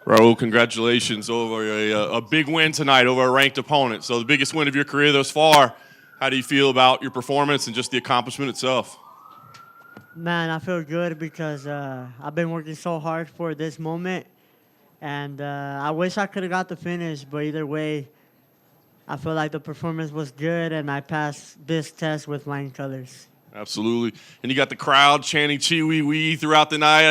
Raul, congratulations over a big win tonight over a ranked opponent. So the biggest win of your career thus far. How do you feel about your performance and just the accomplishment itself? Man, I feel good because I've been working so hard for this moment, and I wish I could have got the finish, but either way, I feel like the performance was good, and I passed this test with flying colors. Absolutely. And you got the crowd chanting "Chi Wee Wee" throughout the night.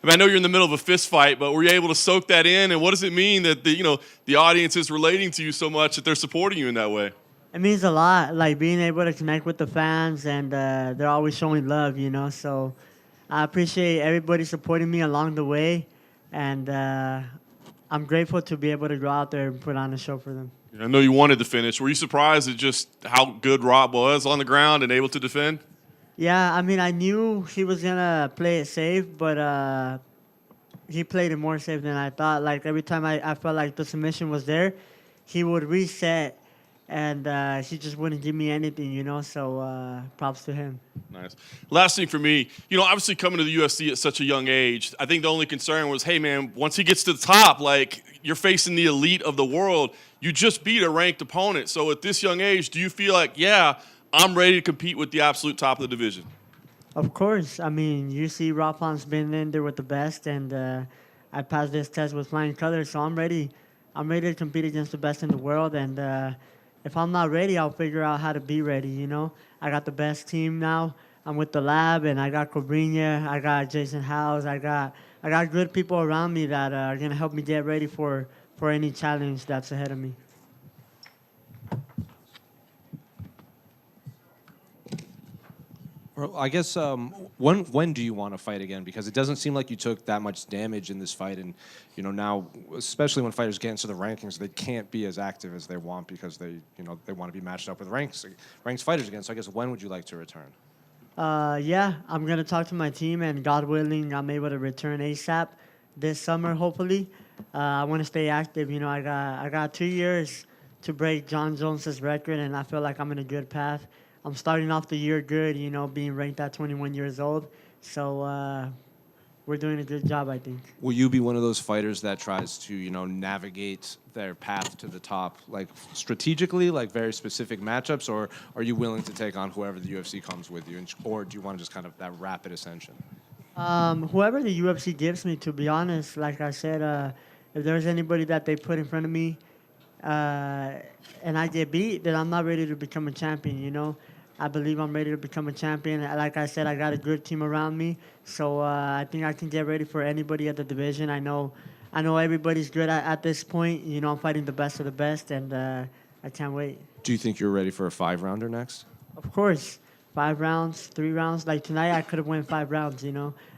I know you're in the middle of a fist fight, but were you able to soak that in? And what does it mean that the audience is relating to you so much that they're supporting you in that way? It means a lot, like being able to connect with the fans, and they're always showing love, So I appreciate everybody supporting me along the way, and I'm grateful to be able to go out there and put on a show for them. I know you wanted to finish. Were you surprised at just how good Rob was on the ground and able to defend? Yeah, I mean, I knew he was gonna play it safe, but he played it more safe than I thought. Like every time I felt like the submission was there, he would reset, and he just wouldn't give me anything. So props to him. Nice. Last thing for me, obviously coming to the UFC at such a young age, I think the only concern was, hey man, once he gets to the top, like you're facing the elite of the world. You just beat a ranked opponent. So at this young age, do you feel like, yeah, I'm ready to compete with the absolute top of the division? Of course. I mean, you see Rafan's been in there with the best, and I passed this test with flying colors, so I'm ready. I'm ready to compete against the best in the world, and if I'm not ready, I'll figure out how to be ready, I got the best team now. I'm with the lab, and I got Cobrinha, I got Jason Howes, I got good people around me that are going to help me get ready for any challenge that's ahead of me. Well, I guess when do you want to fight again? Because it doesn't seem like you took that much damage in this fight, and now, especially when fighters get into the rankings, they can't be as active as they want because they want to be matched up with ranked fighters again. So I guess when would you like to return? Yeah, I'm gonna talk to my team, and God willing, I'm able to return ASAP this summer. Hopefully, I want to stay active. I got 2 years to break John Jones's record, and I feel like I'm in a good path. I'm starting off the year good, being ranked at 21 years old. So we're doing a good job, I think. Will you be one of those fighters that tries to, navigate their path to the top, like strategically, like very specific matchups, or are you willing to take on whoever the UFC comes with you, or do you want to just kind of that rapid ascension? Whoever the UFC gives me, to be honest, like I said, if there's anybody that they put in front of me and I get beat, then I'm not ready to become a champion, I believe I'm ready to become a champion. Like I said, I got a good team around me, so I think I can get ready for anybody at the division. I know everybody's good at this point. I'm fighting the best of the best, and I can't wait. Do you think you're ready for a 5-rounder next? Of course, 5 rounds, 3 rounds. Like tonight, I could have won 5 rounds.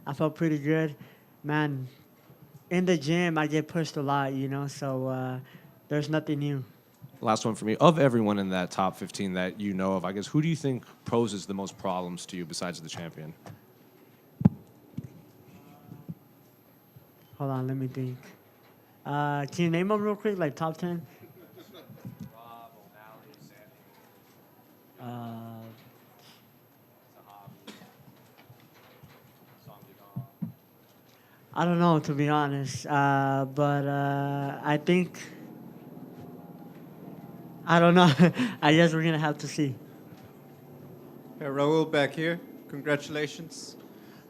I felt pretty good, man. In the gym, I get pushed a lot. So there's nothing new. Last one for me. Of everyone in that top 15 that you know of, I guess, who do you think poses the most problems to you besides the champion? Hold on, let me think. Can you name them real quick, like top 10? Rob, O'Malley, Uh, I don't know, to be honest. But I think, I don't know. I guess we're going to have to see. Yeah, Raul back here. Congratulations.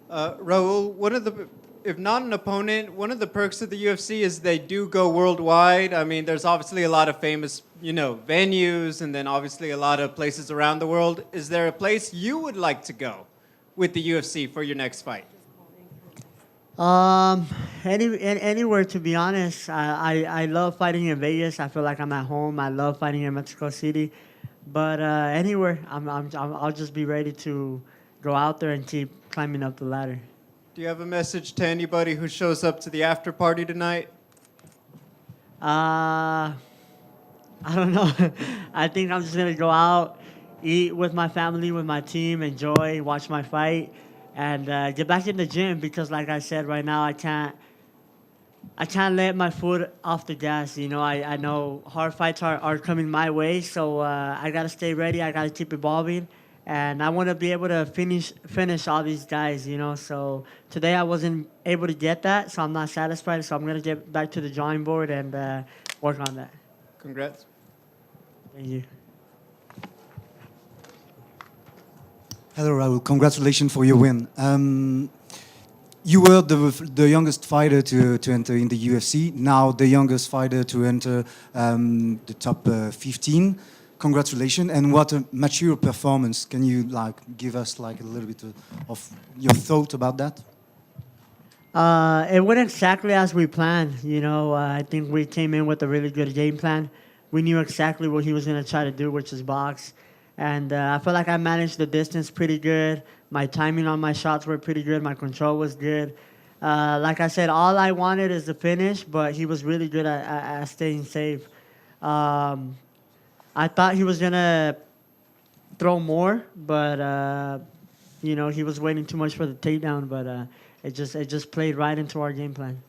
Raul, if not an opponent, one of the perks of the UFC is they do go worldwide. I mean, there's obviously a lot of famous, venues, and then obviously a lot of places around the world. Is there a place you would like to go with the UFC for your next fight? Anywhere, to be honest. I love fighting in Vegas. I feel like I'm at home. I love fighting in Mexico City. But anywhere, I'll just be ready to go out there and keep climbing up the ladder. Do you have a message to anybody who shows up to the after party tonight? I don't know. I think I'm just going to go out, eat with my family, with my team, enjoy, watch my fight, and get back in the gym because, like I said, right now I can't let my foot off the gas. I know hard fights are coming my way, so I got to stay ready. I got to keep evolving, and I want to be able to finish all these guys, you know. So today I wasn't able to get that, so I'm not satisfied. So I'm gonna get back to the drawing board and work on that. Congrats. Thank you. Hello, Raul. Congratulations for your win. You were the youngest fighter to enter in the UFC. Now the youngest fighter to enter the top 15. Congratulations, and what a mature performance. Can you give us a little bit of your thought about that? It went exactly as we planned. You know, I think we came in with a really good game plan. We knew exactly what he was going to try to do, which is box. And I feel like I managed the distance pretty good. My timing on my shots were pretty good. My control was good. Like I said, all I wanted is the finish, but he was really good at staying safe. Um, I thought he was going to throw more, but you know, he was waiting too much for the takedown, but it just played right into our game plan.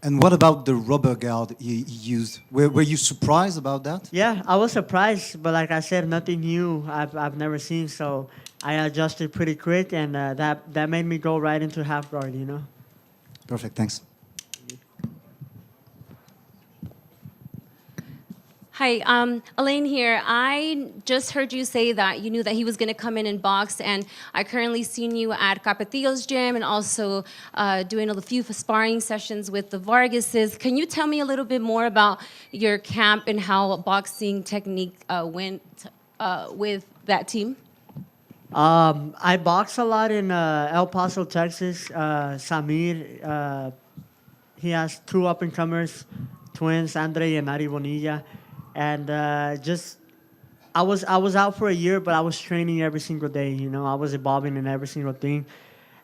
And what about the rubber guard he used? Were you surprised about that? Yeah, I was surprised, but like I said, nothing new I've never seen, so I adjusted pretty quick, and that made me go right into half guard, you know. Perfect, thanks. Hi, Elaine here. I just heard you say that you knew that he was going to come in and box, and I currently seen you at Capetillo's gym and also doing a few sparring sessions with the Vargases. Can you tell me a little bit more about your camp and how boxing technique went with that team? I box a lot in El Paso, Texas. Samir, he has two up-and-comers, twins, Andre and Ari Bonilla. And just I was out for a year, but I was training every single day. You know, I was evolving in every single thing,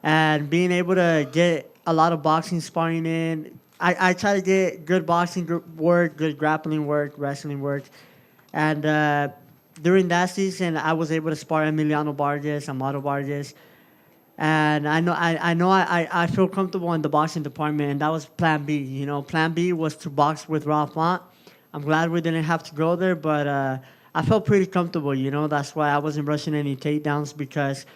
and being able to get a lot of boxing sparring in. I try to get good boxing work, good grappling work, wrestling work, and during that season, I was able to spar Emiliano Vargas, Amado Vargas, and I feel comfortable in the boxing department, and that was Plan B. You know, Plan B was to box with Ralph Font. I'm glad we didn't have to go there, but I felt pretty comfortable. You know, that's why I wasn't rushing any takedowns because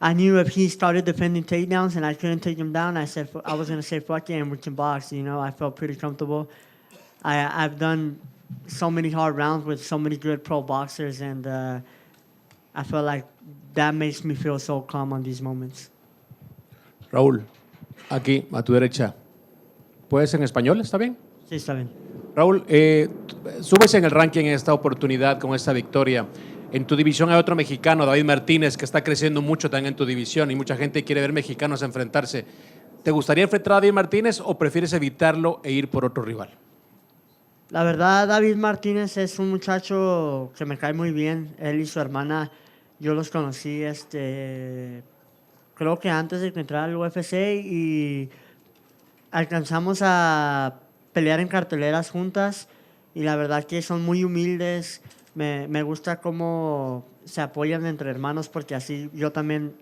I knew if he started defending takedowns and I couldn't take him down, I was gonna say fuck it and we can box. You know, I felt pretty comfortable. I've done so many hard rounds with so many good pro boxers, and I feel like that makes me feel so calm on these moments. Raúl, aquí, a tu derecha. ¿Puedes en español? ¿Está bien? Sí, está bien. Raúl, subes en el ranking en esta oportunidad con esta victoria. En tu división hay otro mexicano, David Martínez, que está creciendo mucho también en tu división y mucha gente quiere ver mexicanos enfrentarse. ¿Te gustaría enfrentar a David Martínez o prefieres evitarlo e ir por otro rival? La verdad, David Martínez es un muchacho que me cae muy bien. Él y su hermana, yo los conocí, creo que antes de que entrara al UFC y alcanzamos a pelear en carteleras juntas y la verdad que son muy humildes. Me gusta cómo se apoyan entre hermanos porque así yo también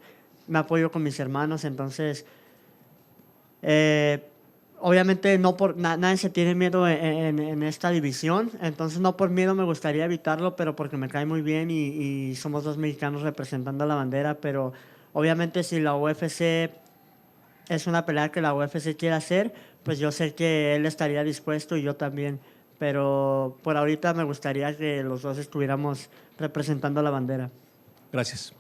me apoyo con mis hermanos. Entonces, obviamente nadie se tiene miedo en esta división, entonces no por miedo me gustaría evitarlo, pero porque me cae muy bien y somos dos mexicanos representando a la bandera, pero obviamente si la UFC es una pelea que la UFC quiere hacer, pues yo sé que él estaría dispuesto y yo también, pero por ahorita me gustaría que los dos estuviéramos representando a la bandera. Gracias.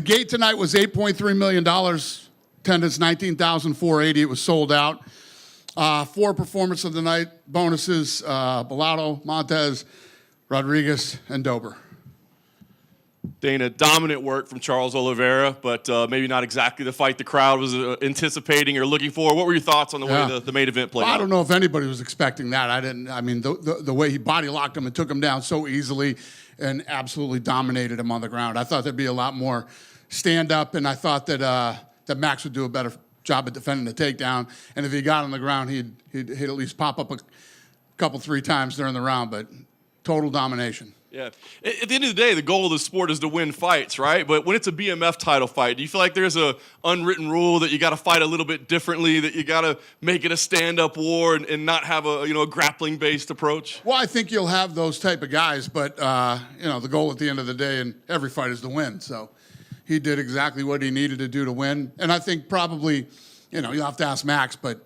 gate tonight was $8.3 million. Attendance 19,480. It was sold out. 4 performance of the night bonuses: Bellato, Montez, Rodriguez, and Dober. Dana, dominant work from Charles Oliveira, but maybe not exactly the fight the crowd was anticipating or looking for. What were your thoughts on the way the main event played Well, I out? don't know if anybody was expecting that. I mean, the way he body locked him and took him down so easily and absolutely dominated him on the ground. I thought there'd be a lot more stand up, and I thought that Max would do a better job at defending the takedown. And if he got on the ground, he'd at least pop up a couple, 3 times during the round. But total domination. Yeah. At the end of the day, the goal of the sport is to win fights, right? But when it's a BMF title fight, do you feel like there's a unwritten rule that you got to fight a little bit differently, that you got to make it a stand-up war and not have a grappling-based approach? Well, I think you'll have those type of guys, but the goal at the end of the day in every fight is to win. So he did exactly what he needed to do to win. And I think probably, you'll have to ask Max, but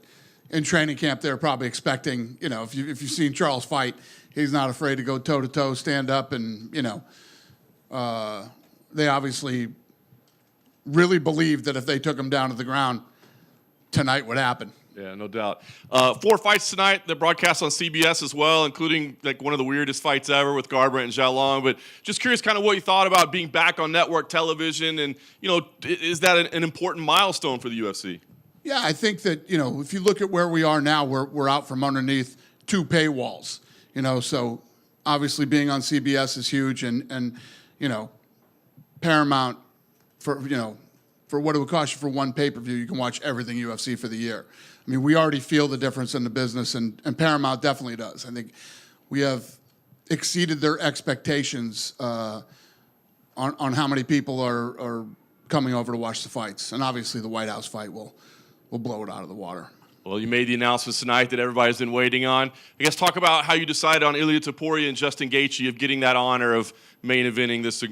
in training camp they're probably expecting, if you've seen Charles fight, he's not afraid to go toe-to-toe, stand up, and, they obviously really believed that if they took him down to the ground, tonight would happen. Yeah, no doubt. 4 fights tonight that broadcast on CBS as well, including like one of the weirdest fights ever with Garbrandt and Jalong. But just curious kind of what you thought about being back on network television, and, is that an important milestone for the UFC? Yeah, I think that, if you look at where we are now, we're out from underneath 2 paywalls. So obviously being on CBS is huge, and Paramount for what it would cost you for one pay-per-view, you can watch everything UFC for the year. I mean, we already feel the difference in the business, and Paramount definitely does. I think we have exceeded their expectations on how many people are coming over to watch the fights, and obviously the White House fight will blow it out of the water. Well, you made the announcements tonight that everybody's been waiting on. I guess talk about how you decided on Ilia Topuria and Justin Gaethje of getting that honor of main eventing this,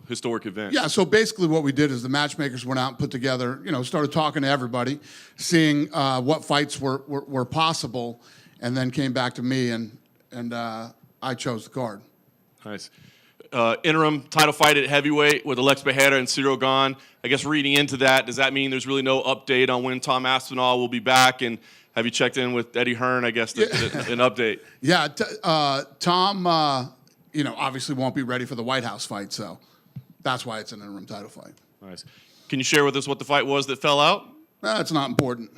historic event. Yeah, so basically what we did is the matchmakers went out and put together, started talking to everybody, seeing what fights were possible, and then came back to me, and I chose the card. Nice. Interim title fight at heavyweight with Alex Bejeda and Cyril Gane. I guess reading into that, does that mean there's really no update on when Tom Aspinall will be back? And have you checked in with Eddie Hearn, I guess, an update? Yeah, Tom, obviously won't be ready for the White House fight, so that's why it's an interim title fight. Nice. Can you share with us what the fight was that fell out? It's not important.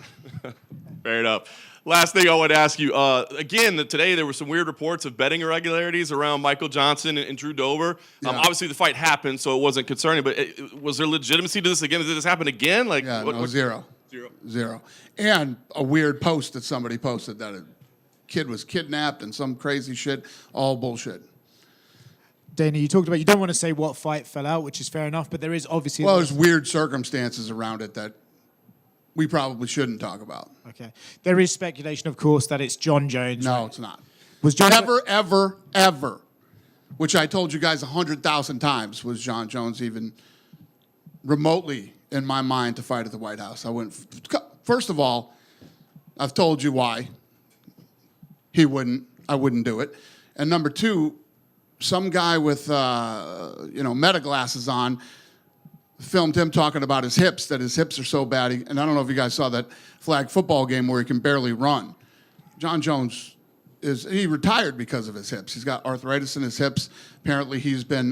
Fair enough. Last thing I want to ask you, again, today there were some weird reports of betting irregularities around Michael Johnson and Drew Dober. Yeah. Obviously, the fight happened, so it wasn't concerning, but was there legitimacy to this again? Did this happen again? Zero. And a weird post that somebody posted that a kid was kidnapped and some crazy shit, all bullshit. Dana, you talked about you don't want to say what fight fell out, which is fair enough, but there is obviously... Well, there's weird circumstances around it that we probably shouldn't talk about. Okay. There is speculation, of course, that it's John Jones. No, it's not. Was John Ever, which I told you guys 100,000 times, was John Jones even remotely in my mind to fight at the White House. First of all, I've told you why I wouldn't do it. And number 2, some guy with, meta glasses on filmed him talking about his hips, that his hips are so bad. And I don't know if you guys saw that flag football game where he can barely run. John Jones he retired because of his hips. He's got arthritis in his hips. Apparently he's been,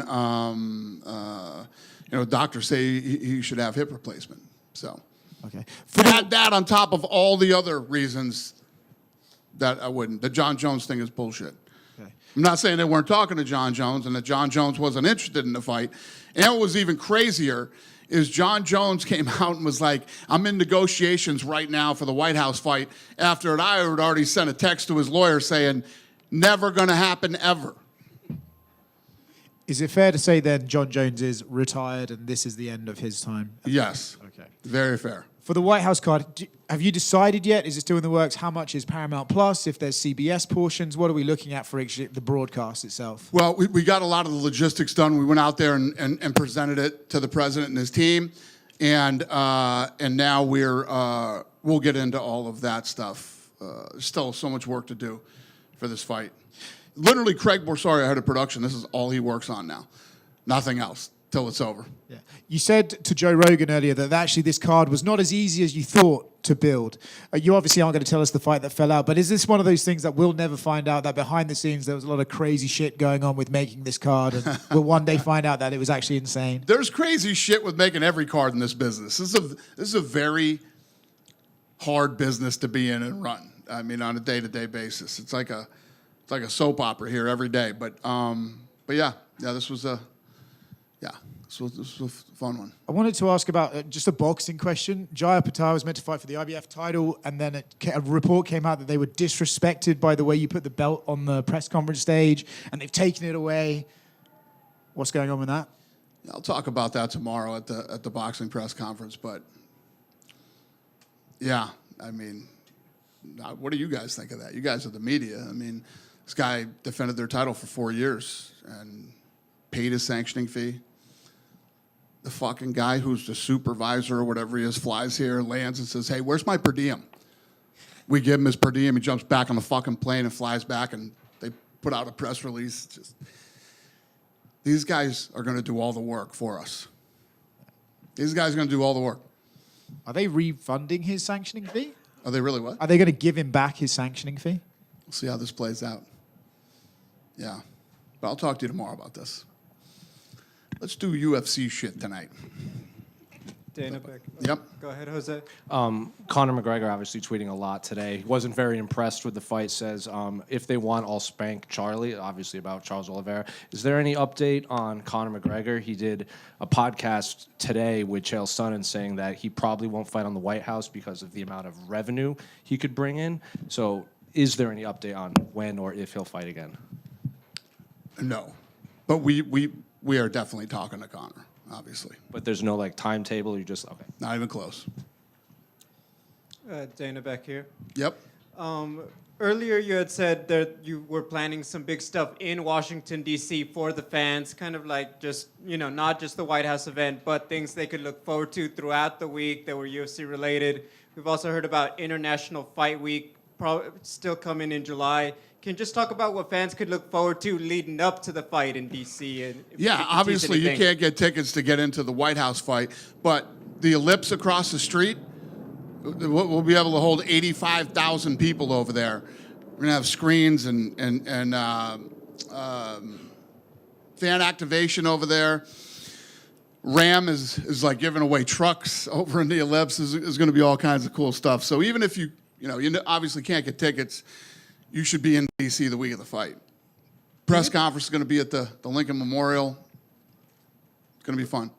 doctors say he should have hip replacement. So Okay. add that on top of all the other reasons that I wouldn't. The John Jones thing is bullshit. Okay. I'm not saying they weren't talking to John Jones and that John Jones wasn't interested in the fight. And what was even crazier is John Jones came out and was like, I'm in negotiations right now for the White House fight, after I had already sent a text to his lawyer saying, never going to happen ever. Is it fair to say then John Jones is retired and this is the end of his time? Yes. Okay. Very fair. For the White House card, have you decided yet? Is it still in the works? How much is Paramount Plus? If there's CBS portions, what are we looking at for the broadcast itself? Well, we got a lot of the logistics done. We went out there and presented it to the president and his team, and now we'll get into all of that stuff. Still so much work to do for this fight. Literally, Craig Borsari, head of production, this is all he works on now. Nothing else. till it's over. Yeah. You said to Joe Rogan earlier that actually this card was not as easy as you thought to build. You obviously aren't going to tell us the fight that fell out, but is this one of those things that we'll never find out, that behind the scenes there was a lot of crazy shit going on with making this card, and we'll one day find out that it was actually insane? There's crazy shit with making every card in this business. This is a very hard business to be in and run. I mean, on a day-to-day basis, it's like a soap opera here every day. But yeah, this was a fun one. I wanted to ask about just a boxing question. Jaya Patel was meant to fight for the IBF title, and then a report came out that they were disrespected by the way you put the belt on the press conference stage, and they've taken it away. What's going on with that? I'll talk about that tomorrow at the boxing press conference. But yeah, I mean, what do you guys think of that? You guys are the media. I mean, this guy defended their title for 4 years and paid his sanctioning fee. The fucking guy who's the supervisor or whatever he is flies here, lands, and says, "Hey, where's my per diem?" We give him his per diem. He jumps back on the fucking plane and flies back, and they put out a press release. These guys are going to do all the work for us. These guys are going to do all the work. Are they refunding his sanctioning fee? Are they really what? Are they going to give him back his sanctioning fee? We'll see how this plays out. Yeah. But I'll talk to you tomorrow about this. Let's do UFC shit tonight. Dana Beck. Yep. Go ahead, Jose. Conor McGregor obviously tweeting a lot today. He wasn't very impressed with the fight. Says, if they want, I'll spank Charlie, obviously about Charles Oliveira. Is there any update on Conor McGregor? He did a podcast today with Chael Sonnen saying that he probably won't fight on the White House because of the amount of revenue he could bring in. So is there any update on when or if he'll fight again? No. But we are definitely talking to Conor, obviously. But there's no like timetable. You just okay. Not even close. Dana back here. Yep. Earlier you had said that you were planning some big stuff in Washington, D.C. for the fans, kind of like just, not just the White House event, but things they could look forward to throughout the week that were UFC related. We've also heard about International Fight Week, still coming in July. Can you just talk about what fans could look forward to leading up to the fight in D.C.? And Yeah, obviously you can't get tickets to get into the White House fight, but the Ellipse across the street, we'll be able to hold 85,000 people over there. We're going to have screens and fan activation over there. Ram is like giving away trucks over in the Ellipse. Is going to be all kinds of cool stuff. So even if you obviously can't get tickets, you should be in D.C. the week of the fight. Press conference is going to be at the Lincoln Memorial. It's going to be fun.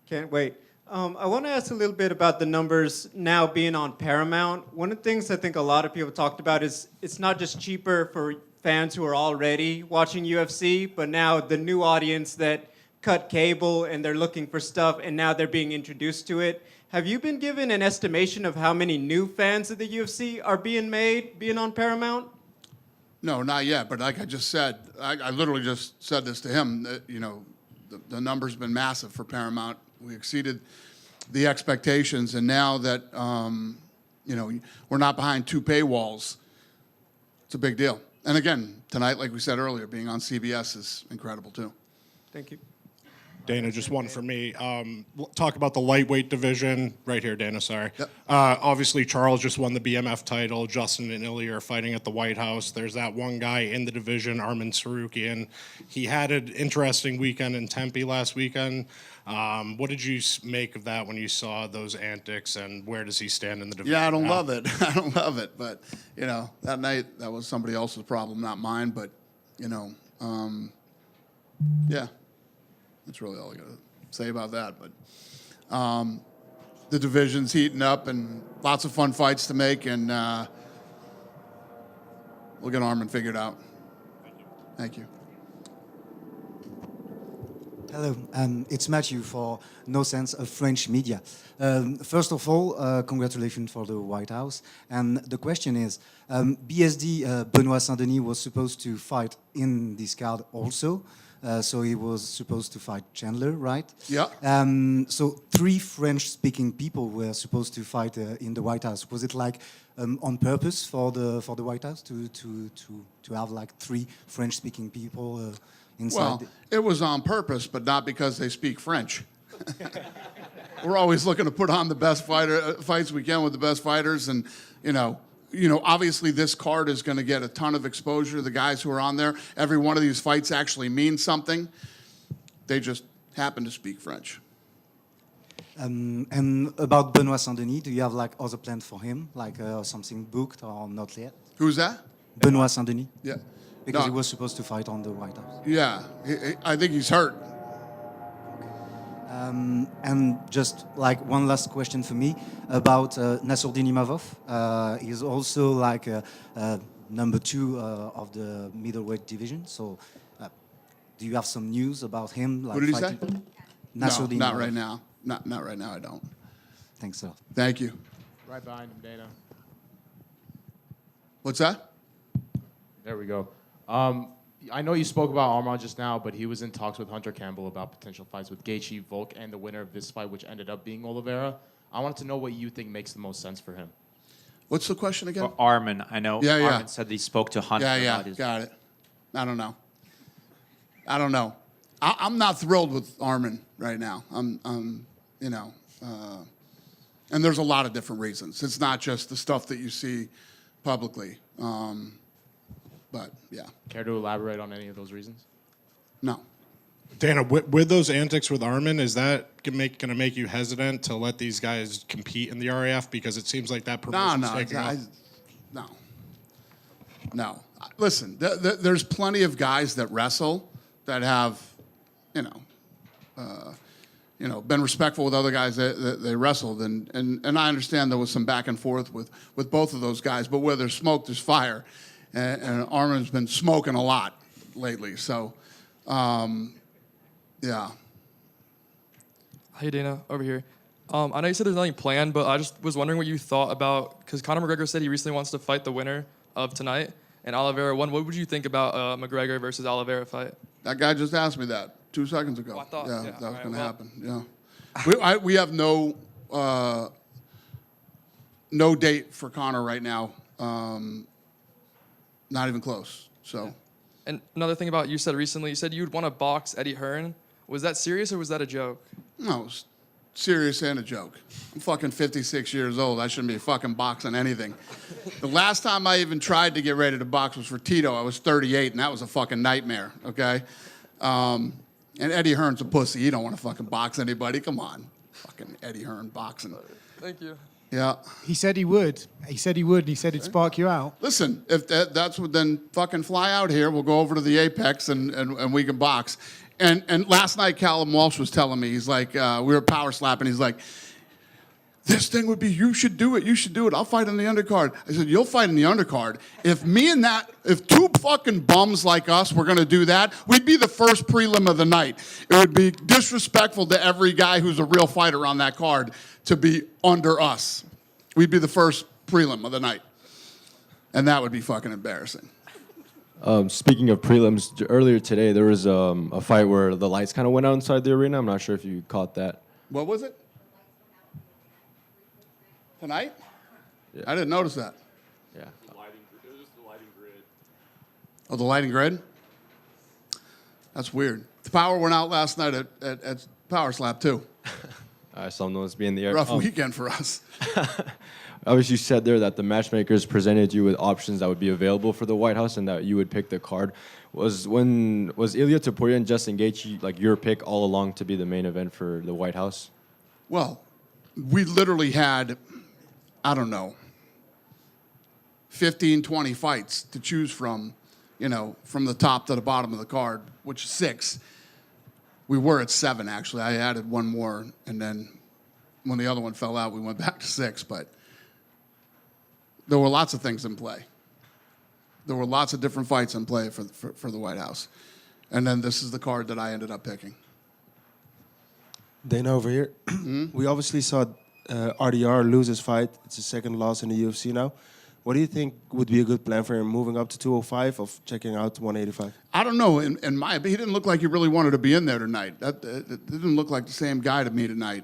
Can't wait. I want to ask a little bit about the numbers now being on Paramount. One of the things I think a lot of people talked about is it's not just cheaper for fans who are already watching UFC, but now the new audience that cut cable and they're looking for stuff and now they're being introduced to it. Have you been given an estimation of how many new fans of the UFC are being on Paramount? No, not yet. But like I just said, I literally just said this to him. That, the number's been massive for Paramount. We exceeded the expectations, and now that we're not behind two paywalls, it's a big deal. And again, tonight, like we said earlier, being on CBS is incredible too. Thank you. Dana, just one for me. Talk about the lightweight division. Right here, Dana, sorry. Yep. Obviously, Charles just won the BMF title. Justin and Ilya are fighting at the White House. There's that one guy in the division, Arman Sarukian. He had an interesting weekend in Tempe last weekend. What did you make of that when you saw those antics, and where does he stand in the division? Yeah, I don't love it. I don't love it. But, that night, that was somebody else's problem, not mine. But, yeah. That's really all I got to say about that. But the division's heating up and lots of fun fights to make, and we'll get Arman figured out. Thank you. Hello, it's Matthew for No Sense of French Media. First of all, congratulations for the White House. And the question is, BSD Benoit Saint-Denis was supposed to fight in this card also. So he was supposed to fight Chandler, right? Yeah. So 3 French-speaking people were supposed to fight in the White House. Was it like on purpose for the White House to have like 3 French-speaking people inside. Well, it was on purpose, but not because they speak French. We're always looking to put on the best fights we can with the best fighters, and obviously this card is going to get a ton of exposure. The guys who are on there, every one of these fights actually means something. They just happen to speak French. And about Benoit Saint-Denis, do you have like other plans for him, like something booked or not yet? Who's that? Benoit Saint-Denis, Yeah. because No. he was supposed to fight on the White House. Yeah, I think he's hurt. And just like one last question for me about Nassourdine Imavov. He's also like number 2 of the middleweight division. So, do you have some news about him? Like Who did he say? fighting? No, Nassourdine not Imavov. right now. Not right now. I don't. Thanks a lot. Thank you. Right behind him, Dana. What's that? There we go. I know you spoke about Armand just now, but he was in talks with Hunter Campbell about potential fights with Gaethje, Volk, and the winner of this fight, which ended up being Oliveira. I wanted to know what you think makes the most sense for him. What's the question again? For Armin, I know Yeah, yeah. Armin said that he spoke to Hunter Yeah, about his... got it. I don't know. I'm not thrilled with Armin right now. And there's a lot of different reasons. It's not just the stuff that you see publicly. But yeah, Care to elaborate on any of those reasons? no. Dana, with those antics with Armin, is that going to make you hesitant to let these guys compete in the RAF? Because it seems like that promotion's taking off. No. Listen, there's plenty of guys that wrestle that have, been respectful with other guys that they wrestled, and I understand there was some back and forth with both of those guys, but where there's smoke, there's fire, and Armin's been smoking a lot lately, so, yeah. Hey, Dana, over here. I know you said there's nothing planned, but I just was wondering what you thought about, because Conor McGregor said he recently wants to fight the winner of tonight, and Oliveira won. What would you think about McGregor versus Oliveira fight? That guy just asked me that 2 seconds ago. Oh, I thought- that yeah, was all going right, to happen. Yeah, we have no date for Conor right now. Not even close. So, And another thing about you said recently, you said you'd want to box Eddie Hearn. Was that serious or was that a joke? no, it was serious and a joke. I'm fucking 56 years old. I shouldn't be fucking boxing anything. The last time I even tried to get ready to box was for Tito. I was 38, and that was a fucking nightmare. Okay. And Eddie Hearn's a pussy. He don't want to fucking box anybody. Come on. Fucking Eddie Hearn boxing. Thank you. Yeah. He said he would. He said he would, and he said he'd spark you out. Listen, if that's what, then fucking fly out here. We'll go over to the Apex and we can box. And last night, Callum Walsh was telling me, he's like, we were power slapping. He's like, this thing would be, you should do it. You should do it. I'll fight in the undercard. I said, you'll fight in the undercard. If two fucking bums like us were going to do that, we'd be the first prelim of the night. It would be disrespectful to every guy who's a real fighter on that card to be under us. We'd be the first prelim of the night. And that would be fucking embarrassing. Speaking of prelims, earlier today there was a fight where the lights kind of went out inside the arena. I'm not sure if you caught that. What was it? Tonight? Yeah. I didn't notice that. Yeah. It was just the lighting grid. Oh, the lighting grid? That's weird. The power went out last night at Power Slap, too. I saw no one's being in the air. Rough weekend for us. Obviously, you said there that the matchmakers presented you with options that would be available for the White House and that you would pick the card. Was Ilia Topuria and Justin Gaethje like your pick all along to be the main event for the White House? Well, we literally had, I don't know, 15, 20 fights to choose from, from the top to the bottom of the card, which is 6. We were at 7, actually. I added one more, and then when the other one fell out, we went back to 6, but there were lots of things in play. There were lots of different fights in play for the White House. And then this is the card that I ended up picking. Dana over here. We obviously saw RDR lose his fight. It's his second loss in the UFC now. What do you think would be a good plan for him, moving up to 205 or checking out 185? I don't know. He didn't look like he really wanted to be in there tonight. It didn't look like the same guy to me tonight.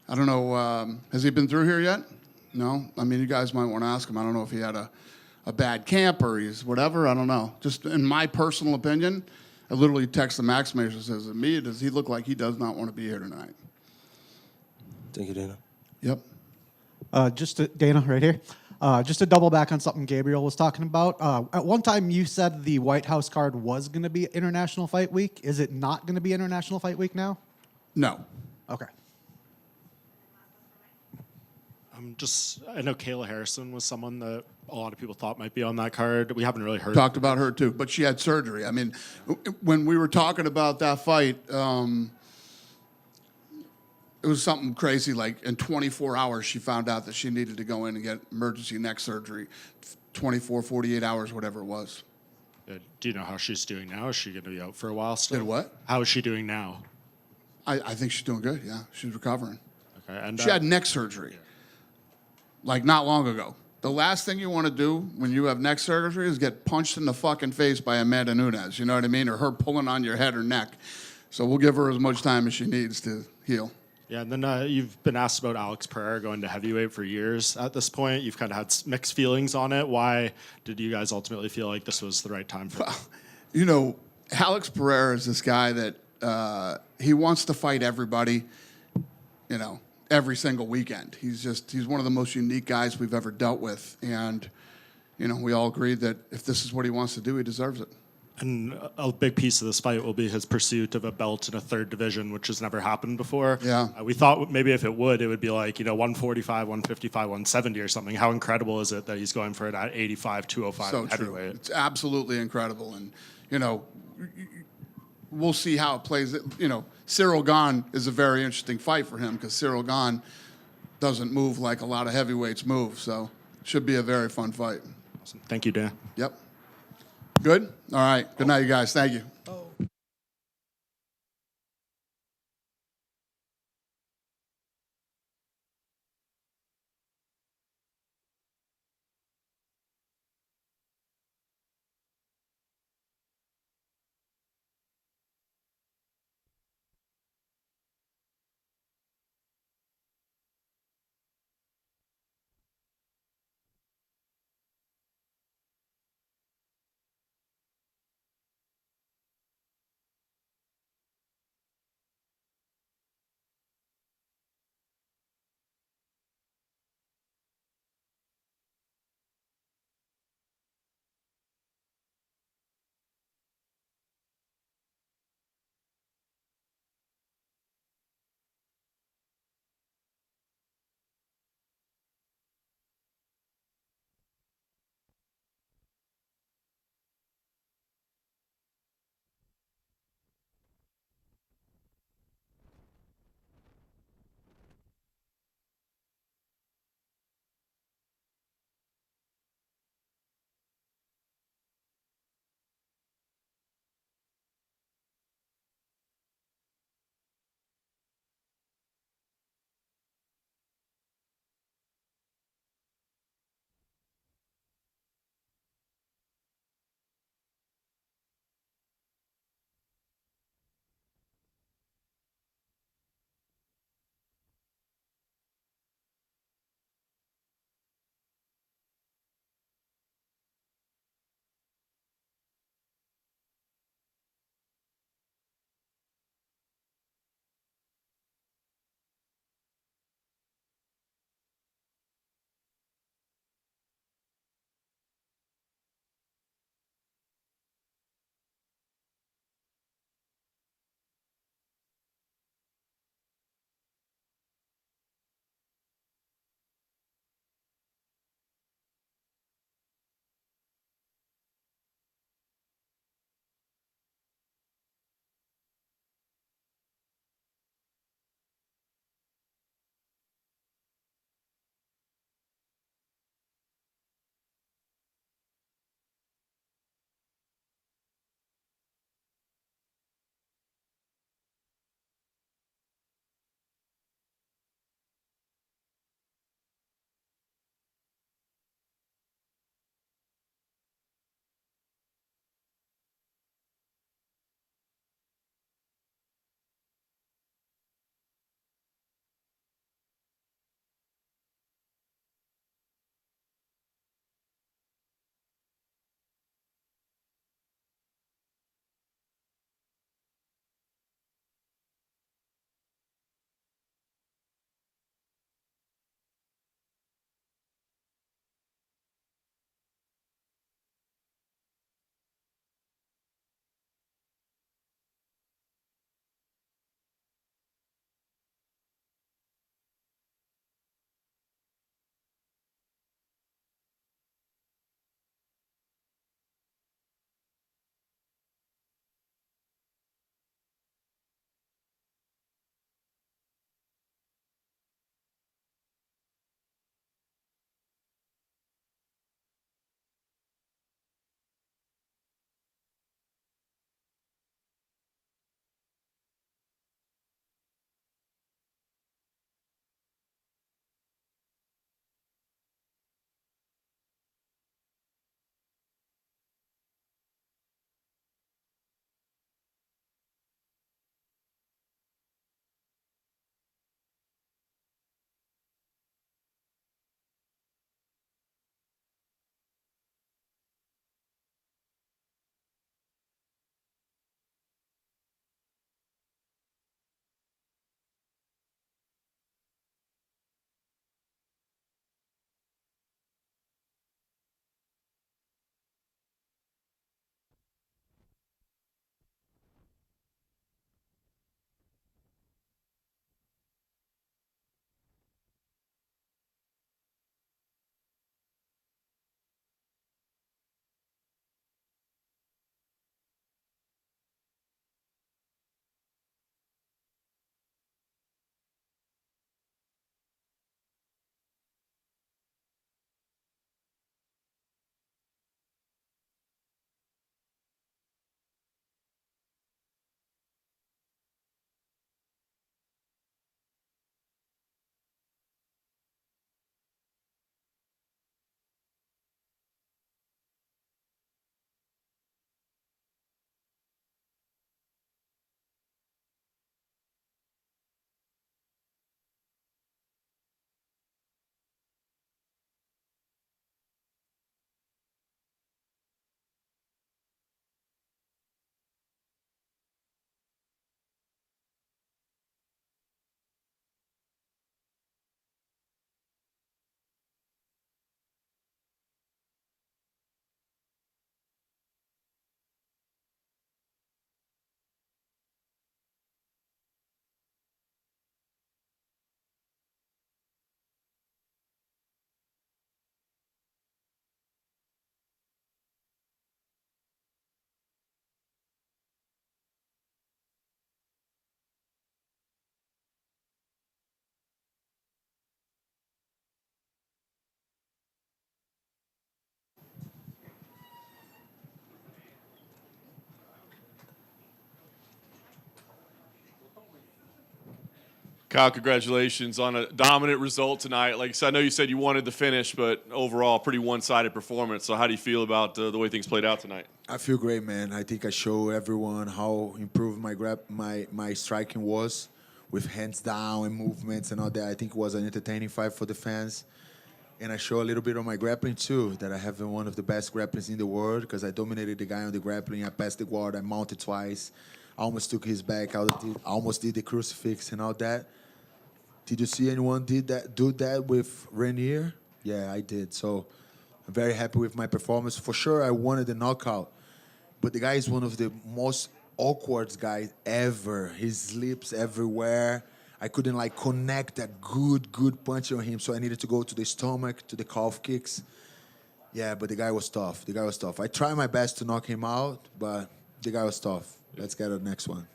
I don't know. Has he been through here yet? No? I mean, you guys might want to ask him. I don't know if he had a bad camp or he's whatever. I don't know. Just in my personal opinion, I literally text the matchmaker and says, to me, does he look like he does not want to be here tonight? Thank you, Dana. Yep. Dana, right here. Just to double back on something Gabriel was talking about. At one time, you said the White House card was going to be International Fight Week. Is it not going to be International Fight Week now? No. Okay. I know Kayla Harrison was someone that a lot of people thought might be on that card. We haven't really heard. Talked about her too, but she had surgery. I mean, when we were talking about that fight, it was something crazy. Like in 24 hours, she found out that she needed to go in and get emergency neck surgery. 24, 48 hours, whatever it was. Do you know how she's doing now? Is she going to be out for a while still? Did what? How is she doing now? I think she's doing good. Yeah, she's recovering. Okay, and she had neck surgery, like not long ago. The last thing you want to do when you have neck surgery is get punched in the fucking face by Amanda Nunes. You know what I mean? Or her pulling on your head or neck. So we'll give her as much time as she needs to heal. Yeah, and then you've been asked about Alex Pereira going to heavyweight for years. At this point, you've kind of had mixed feelings on it. Why did you guys ultimately feel like this was the right time for it? You know, Alex Pereira is this guy that he wants to fight everybody, you know, every single weekend. He's one of the most unique guys we've ever dealt with. And, you know, we all agreed that if this is what he wants to do, he deserves it. And a big piece of this fight will be his pursuit of a belt in a third division, which has never happened before. Yeah. We thought maybe if it would be like, 145, 155, 170 or something. How incredible is it that he's going for it at 85, 205 So heavyweight? true. It's absolutely incredible. And, you know, we'll see how it plays. You know, Cyril Gane is a very interesting fight for him because Cyril Gane doesn't move like a lot of heavyweights move. So it should be a very fun fight. Awesome. Thank you, Dan. Yep. Good? All right. Good night, you guys. Thank you. Kyle, congratulations on a dominant result tonight. Like I said, I know you said you wanted the finish, but overall, pretty one-sided performance. So how do you feel about the way things played out tonight? I feel great, man. I think I show everyone how improved my striking was with hands down and movements and all that. I think it was an entertaining fight for the fans. And I show a little bit of my grappling too, that I have one of the best grapplings in the world because I dominated the guy on the grappling. I passed the guard, I mounted twice. I almost took his back. I almost did the crucifix and all that. Did you see anyone do that with Reiner? Yeah, I did. So I'm very happy with my performance. For sure, I wanted the knockout. But the guy is one of the most awkward guys ever. His slips everywhere. I couldn't connect that good punch on him. So I needed to go to the stomach, to the calf kicks. Yeah, but the guy was tough. I tried my best to knock him out, but the guy was tough. Let's get to the next one.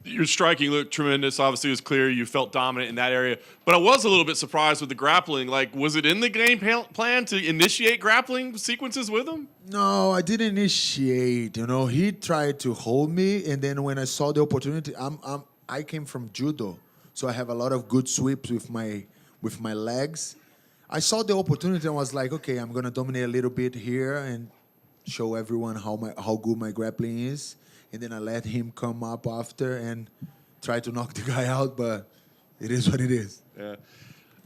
Your striking looked tremendous. Obviously, it was clear you felt dominant in that area. But I was a little bit surprised with the grappling. Was it in the game plan to initiate grappling sequences with him? No, I didn't initiate. He tried to hold me, and then when I saw the opportunity, I came from judo, so I have a lot of good sweeps with my legs. I saw the opportunity and was like, okay, I'm gonna dominate a little bit here and show everyone how good my grappling is. And then I let him come up after and try to knock the guy out, but it is what it is. Yeah.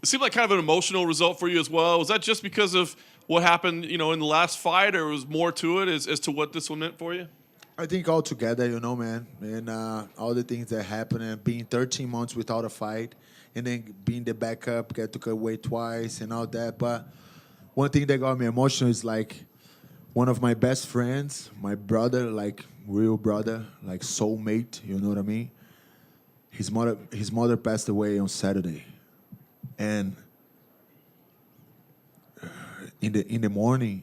It seemed like kind of an emotional result for you as well. Was that just because of what happened, in the last fight, or was more to it as to what this one meant for you? I think all together, man, and all the things that happened, and being 13 months without a fight, and then being the backup, get to cut weight twice and all that. But one thing that got me emotional is one of my best friends, my brother, real brother, soulmate, you know what I mean? His mother passed away on Saturday. And in the morning,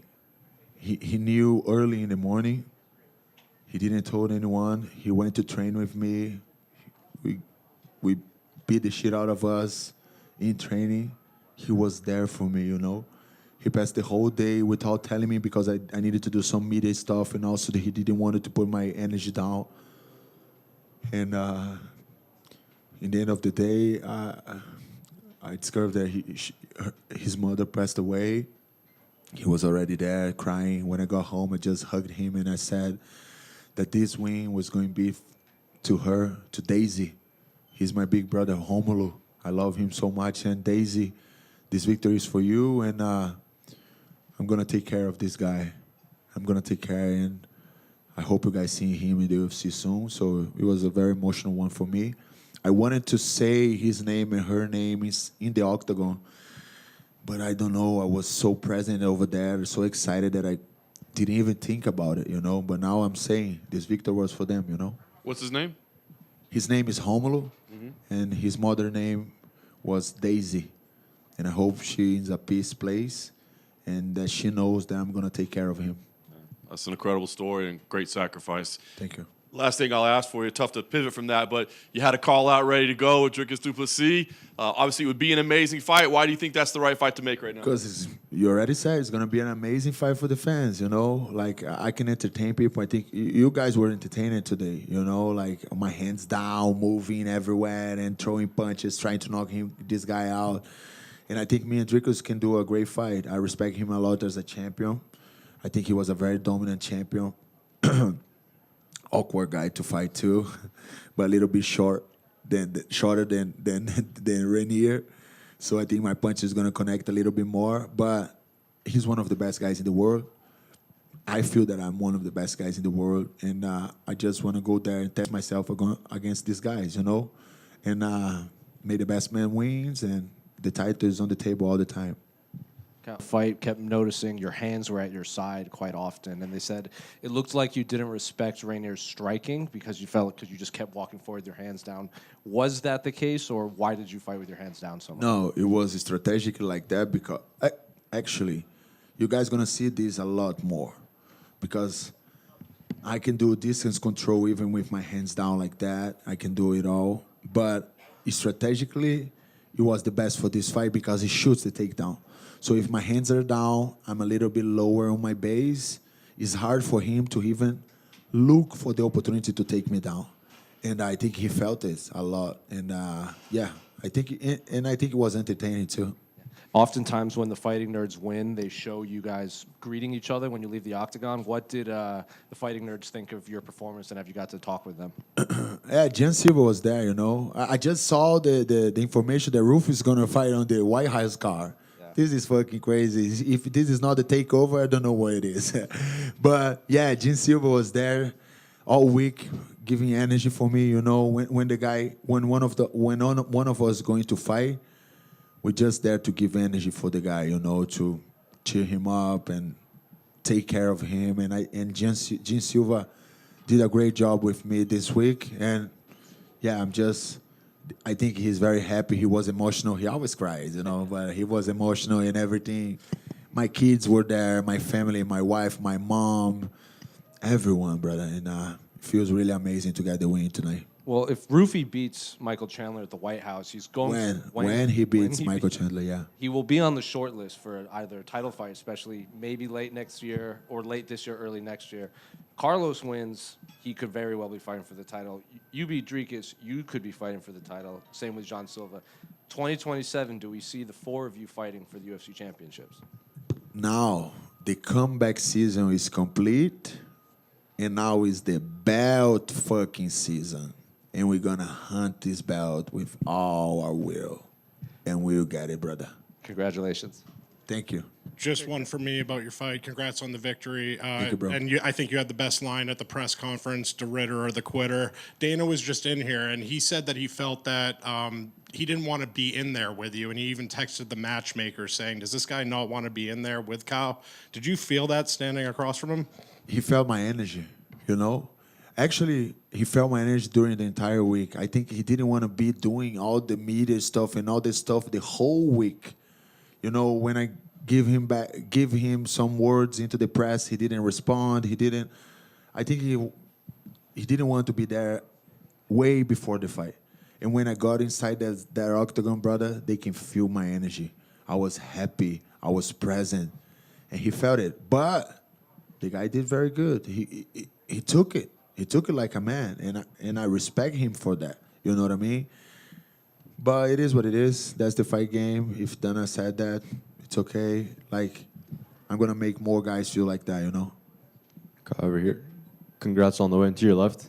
he knew early in the morning. He didn't tell anyone. He went to train with me. We beat the shit out of us in training. He was there for me, He passed the whole day without telling me because I needed to do some media stuff, and also he didn't want to put my energy down. And in the end of the day, I discovered that his mother passed away. He was already there crying. When I got home, I just hugged him and I said that this win was going to be to her, to Daisy. He's my big brother, Romulo. I love him so much. And Daisy, this victory is for you, and I'm going to take care of this guy. I'm going to take care, and I hope you guys see him in the UFC soon. So it was a very emotional one for me. I wanted to say his name and her name is in the octagon, but I don't know. I was so present over there, so excited that I didn't even think about it, But now I'm saying this victory was for them, What's his name? His name is Romulo, and his mother name was Daisy. And I hope she is a peace place and that she knows that I'm going to take care of him. That's an incredible story and great sacrifice. Thank you. Last thing I'll ask for you, tough to pivot from that, but you had a call out ready to go with Dricus du Plessis. Obviously, it would be an amazing fight. Why do you think that's the right fight to make right now? Because you already said it's going to be an amazing fight for the fans, I can entertain people. I think you guys were entertaining today, my hands down, moving everywhere and throwing punches, trying to knock this guy out. And I think me and Dricus can do a great fight. I respect him a lot as a champion. I think he was a very dominant champion. Awkward guy to fight too, but a little bit shorter than Reiner. So I think my punch is going to connect a little bit more. But he's one of the best guys in the world. I feel that I'm one of the best guys in the world, and I just want to go there and test myself against these guys, And may the best man wins, and the title is on the table all the time. Fight, kept noticing your hands were at your side quite often, and they said it looked like you didn't respect Reiner's striking because you just kept walking forward, your hands down. Was that the case, or why did you fight with your hands down so much? No, it was strategically like that because actually, you guys gonna see this a lot more because I can do distance control even with my hands down like that. I can do it all, but strategically, it was the best for this fight because he shoots the takedown. So if my hands are down, I'm a little bit lower on my base. It's hard for him to even look for the opportunity to take me down. and I think he felt this a lot. And yeah, I think it was entertaining too. Oftentimes, when the Fighting Nerds win, they show you guys greeting each other when you leave the octagon. What did the Fighting Nerds think of your performance, and have you got to talk with them? Yeah, Jan Silva was there, you know. I just saw the information that Roof is going to fight on the White House car. Yeah. This is fucking crazy. If this is not the takeover, I don't know what it is. But yeah, Jan Silva was there all week, giving energy for me, you know. When one of us going to fight, we're just there to give energy for the guy, you know, to cheer him up and take care of him. And Gene Silva did a great job with me this week. And yeah, I think he's very happy. He was emotional. He always cries, you know, but he was emotional and everything. My kids were there, my family, my wife, my mom, everyone, brother. And it feels really amazing to get the win tonight. Well, if Roofy beats Michael Chandler at the White House, he's going when he beats Michael Chandler, yeah. He will be on the short list for either a title fight, especially maybe late next year or late this year, early next year. Carlos wins, he could very well be fighting for the title. You beat Dricus, you could be fighting for the title. Same with John Silva. 2027, do we see the four of you fighting for the UFC championships? Now, the comeback season is complete, and now is the belt fucking season. And we're going to hunt this belt with all our will. And we'll get it, brother. Congratulations. Thank you. Just one for me about your fight. Congrats on the victory. Thank you, bro. And I think you had the best line at the press conference, the Ritter or the quitter. Dana was just in here, and he said that he felt that he didn't want to be in there with you. And he even texted the matchmaker saying, does this guy not want to be in there with Kyle? Did you feel that standing across from him? He felt my energy, you know? Actually, he felt my energy during the entire week. I think he didn't want to be doing all the media stuff and all this stuff the whole week. You know, when I give him some words into the press, he didn't respond. I think he didn't want to be there way before the fight. And when I got inside that octagon, brother, they can feel my energy. I was happy. I was present. And he felt it. But the guy did very good. He took it. He took it like a man, and I respect him for that. You know what I mean? But it is what it is. That's the fight game. If Dana said that, it's okay. Like, I'm going to make more guys feel like that, you know? Over here. Congrats on the win. To your left.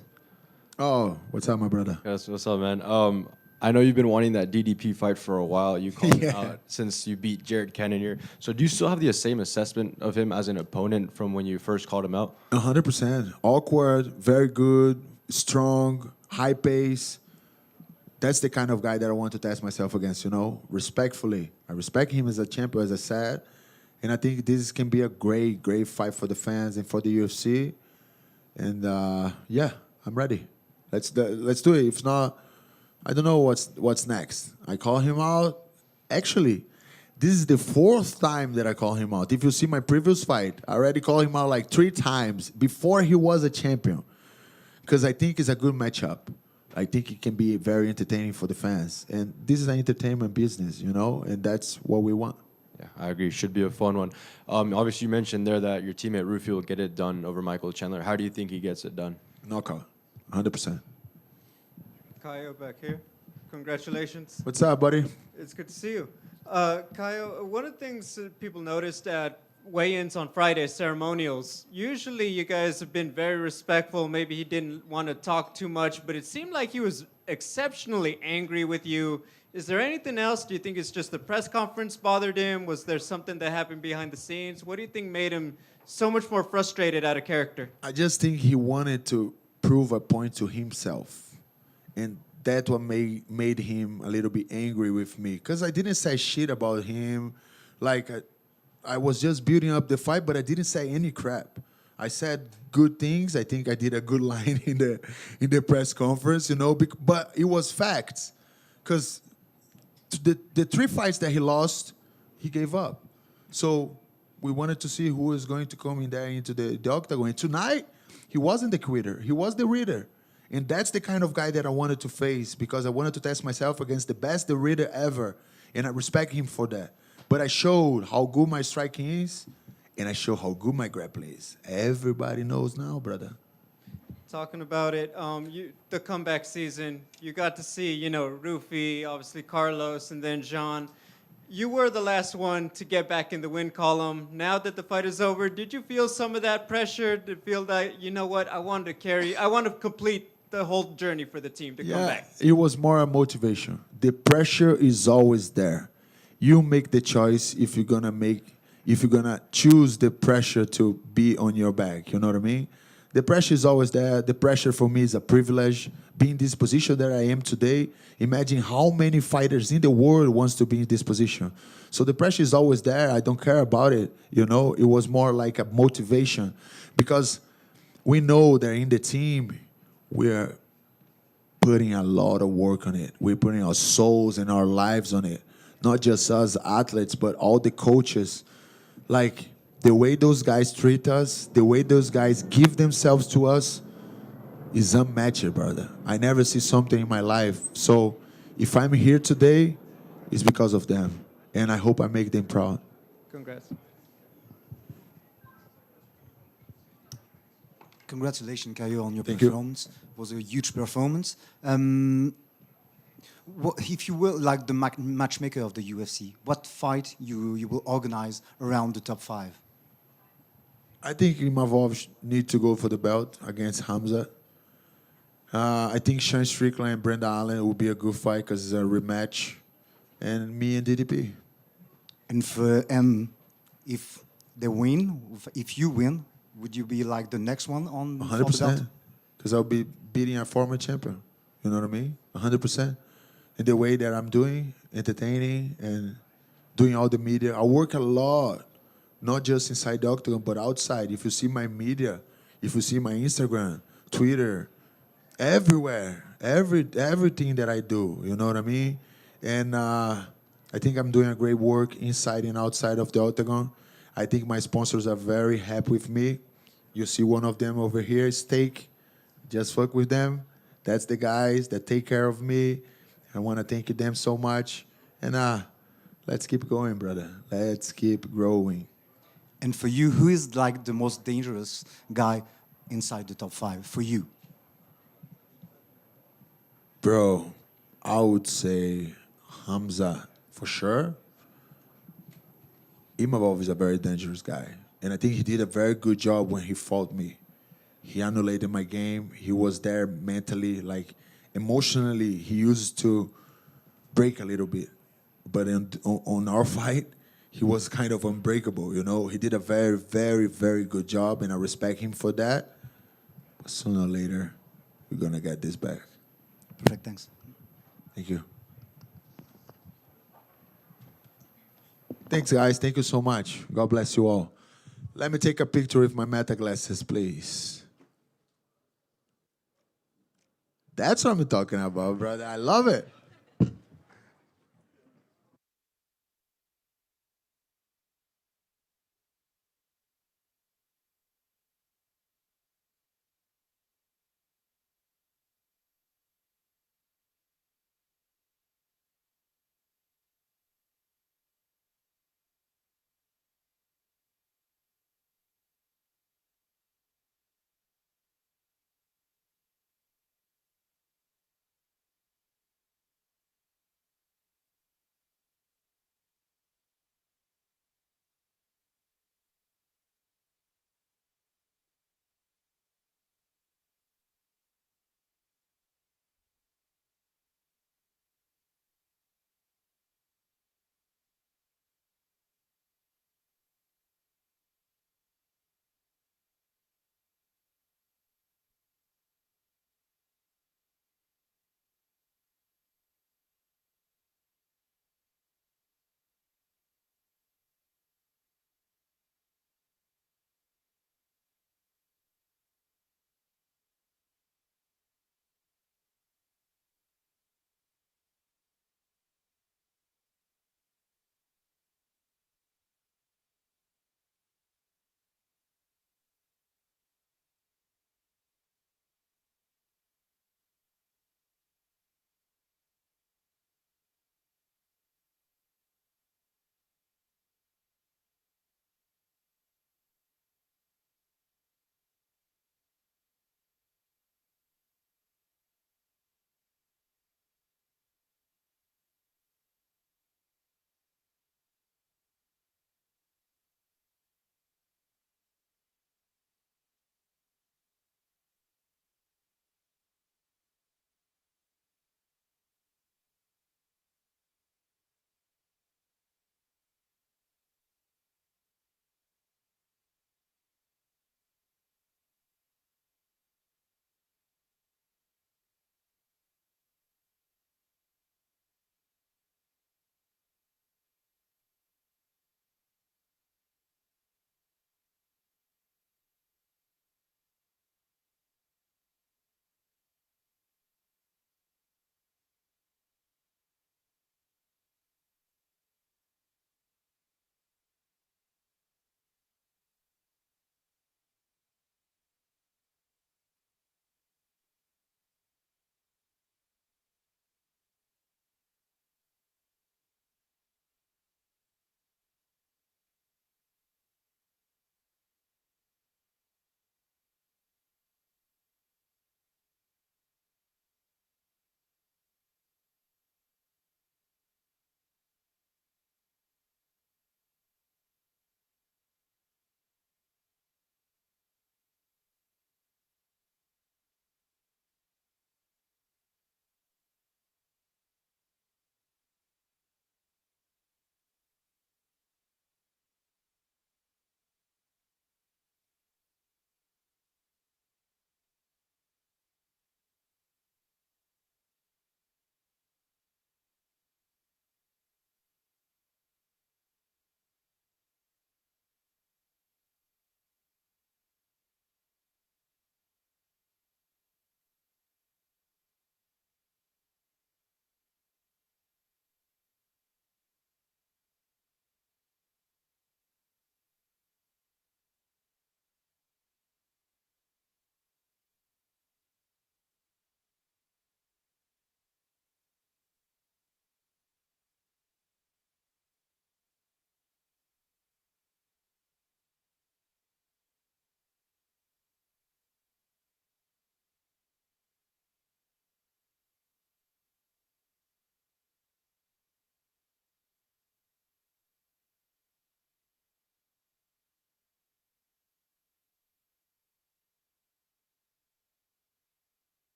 Oh, what's up, my brother? Yes, what's up, man? I know you've been wanting that DDP fight for a while. You called him out since you beat Jared Cannonier. So do you still have the same assessment of him as an opponent from when you first called him out? 100%. Awkward, very good, strong, high pace. That's the kind of guy that I want to test myself against, you know, respectfully. I respect him as a champion, as I said. And I think this can be a great, great fight for the fans and for the UFC. And, yeah, I'm ready. Let's do it. If not, I don't know what's next. I call him out. Actually, this is the fourth time that I call him out. If you see my previous fight, I already called him out like 3 times before he was a champion. Because I think it's a good matchup. I think it can be very entertaining for the fans. And this is an entertainment business, you know, and that's what we want. Yeah, I agree. Should be a fun one. Obviously, you mentioned there that your teammate Rufy will get it done over Michael Chandler. How do you think he gets it done? Knockout, 100%. Caio back here. Congratulations. What's up, buddy? It's good to see you. Caio, one of the things that people noticed at weigh-ins on Friday, ceremonials, usually you guys have been very respectful. Maybe he didn't want to talk too much, but it seemed like he was exceptionally angry with you. Is there anything else? Do you think it's just the press conference bothered him? Was there something that happened behind the scenes? What do you think made him so much more frustrated out of character? I just think he wanted to prove a point to himself. And that's what made him a little bit angry with me. Because I didn't say shit about him. Like, I was just building up the fight, but I didn't say any crap. I said good things. I think I did a good line in the press conference, you know. But it was facts. Because the 3 fights that he lost, he gave up. So we wanted to see who was going to come in there into the octagon. And tonight, he wasn't the quitter. He was the reader. And that's the kind of guy that I wanted to face because I wanted to test myself against the best reader ever. And I respect him for that. But I showed how good my striking is, and I showed how good my grappling is. Everybody knows now, brother. talking about it. The comeback season, you got to see, Rufi, obviously Carlos, and then Jean. You were the last one to get back in the win column. Now that the fight is over, did you feel some of that pressure? Did you feel that, you know what, I want to complete the whole journey for the team to come back? It was more a motivation. The pressure is always there. You make the choice if you're gonna choose the pressure to be on your back. You know what I mean? The pressure is always there. The pressure for me is a privilege. Being in this position that I am today, imagine how many fighters in the world wants to be in this position. So the pressure is always there. I don't care about it. It was more like a motivation because we know that in the team, we're putting a lot of work on it. We're putting our souls and our lives on it. Not just us athletes, but all the coaches. Like, the way those guys treat us, the way those guys give themselves to us is unmatched, brother. I never see something in my life. So if I'm here today, it's because of them. And I hope I make them proud. Congrats. Congratulations, Caio, on your Thank you. performance. It was a huge performance. If you will, like the matchmaker of the UFC, what fight you will organize around the top 5? I think Imavov need to go for the belt against Hamza. I think Sean Strickland and Brenda Allen will be a good fight because it's a rematch. And me and DDP. And for if they win, if you win, would you be like the next one on 100%. Because I'll be beating a former champion. You know what I mean? 100%. In the way that I'm doing, entertaining and doing all the media. I work a lot. Not just inside the octagon, but outside. If you see my media, if you see my Instagram, Twitter, everywhere, everything that I do, you know what I mean? And I think I'm doing a great work inside and outside of the octagon. I think my sponsors are very happy with me. You see one of them over here, Steak. Just fuck with them. That's the guys that take care of me. I want to thank them so much. And let's keep going, brother. Let's keep growing. And for you, who is like the most dangerous guy inside the top 5 for you? Bro, I would say Hamza for sure. Imavov is a very dangerous guy. And I think he did a very good job when he fought me. He annihilated my game. He was there mentally, like emotionally. He used to break a little bit. But on our fight, he was kind of unbreakable, He did a very, very, very good job, and I respect him for that. But sooner or later, we're going to get this back. Perfect, thanks. Thank you. Thanks, guys. Thank you so much. God bless you all. Let me take a picture with my meta glasses, please. That's what I'm talking about, brother. I love it.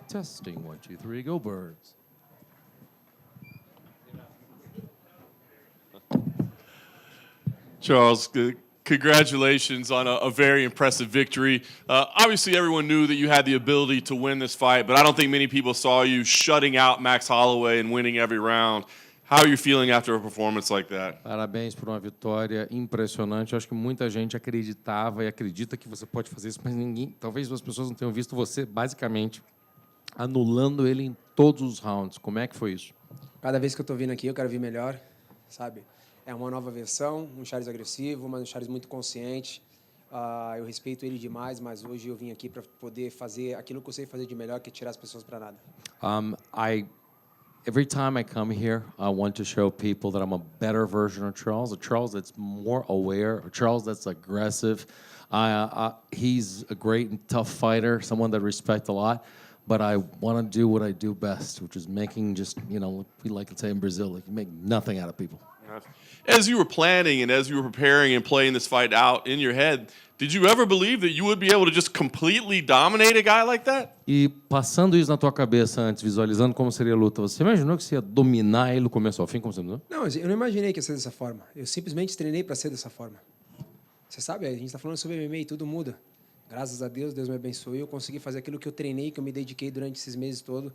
Testing, 1, 2, 3, go Birds. Charles, congratulations on a very impressive victory. Obviously, everyone knew that you had the ability to win this fight, but I don't think many people saw you shutting out Max Holloway and winning every round. How are you feeling after a performance like that? Parabéns por uma vitória impressionante. Eu acho que muita gente acreditava e acredita que você pode fazer isso, mas ninguém, talvez as pessoas não tenham visto você basicamente anulando ele em todos os rounds. Como é que foi isso? Cada vez que eu tô vindo aqui, eu quero vir melhor, sabe? É uma nova versão, um Charles agressivo, mas um Charles muito consciente. Eu respeito ele demais, mas hoje eu vim aqui para poder fazer aquilo que eu sei fazer de melhor, que é tirar as pessoas para nada. Every time I come here, I want to show people that I'm a better version of Charles, a Charles that's more aware, a Charles that's aggressive. He's a great and tough fighter, someone that I respect a lot, but I want to do what I do best, which is making just, we like to say in Brazil, like you make nothing out of people. As you were planning and as you were preparing and playing this fight out in your head, did you ever believe that you would be able to just completely dominate a guy like that? E passando isso na tua cabeça antes, visualizando como seria a luta, você imaginou que você ia dominar ele do começo ao fim, como você imaginou? Não, eu não imaginei que ia ser dessa forma. Eu simplesmente treinei para ser dessa forma. Você sabe, a gente está falando sobre MMA e tudo muda. Graças a Deus, Deus me abençoou e eu consegui fazer aquilo que eu treinei, que eu me dediquei durante esses meses todos,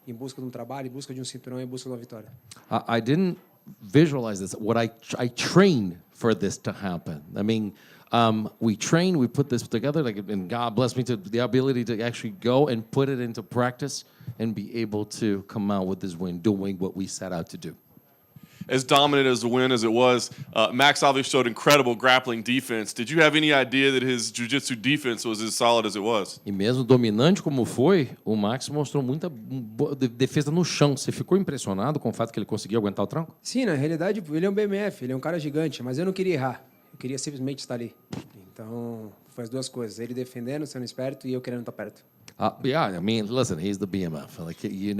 em busca de um trabalho, em busca de um cinturão, em busca de uma vitória. I didn't visualize this. What I trained for this to happen. I mean, we trained, we put this together, and God bless me to the ability to actually go and put it into practice and be able to come out with this win, doing what we set out to do. As dominant as the win as it was, Max obviously showed incredible grappling defense. Did you have any idea that his jiu-jitsu defense was as solid as it was? E mesmo dominante como foi, o Max mostrou muita defesa no chão. Você ficou impressionado com o fato que ele conseguiu aguentar o tranco? Sim, na realidade, ele é um BMF, ele é um cara gigante, mas eu não queria errar. Eu queria simplesmente estar ali. Então, foi as duas coisas. Ele defendendo, sendo esperto, e eu querendo estar perto. Yeah, I mean, listen, he's the BMF. Like, he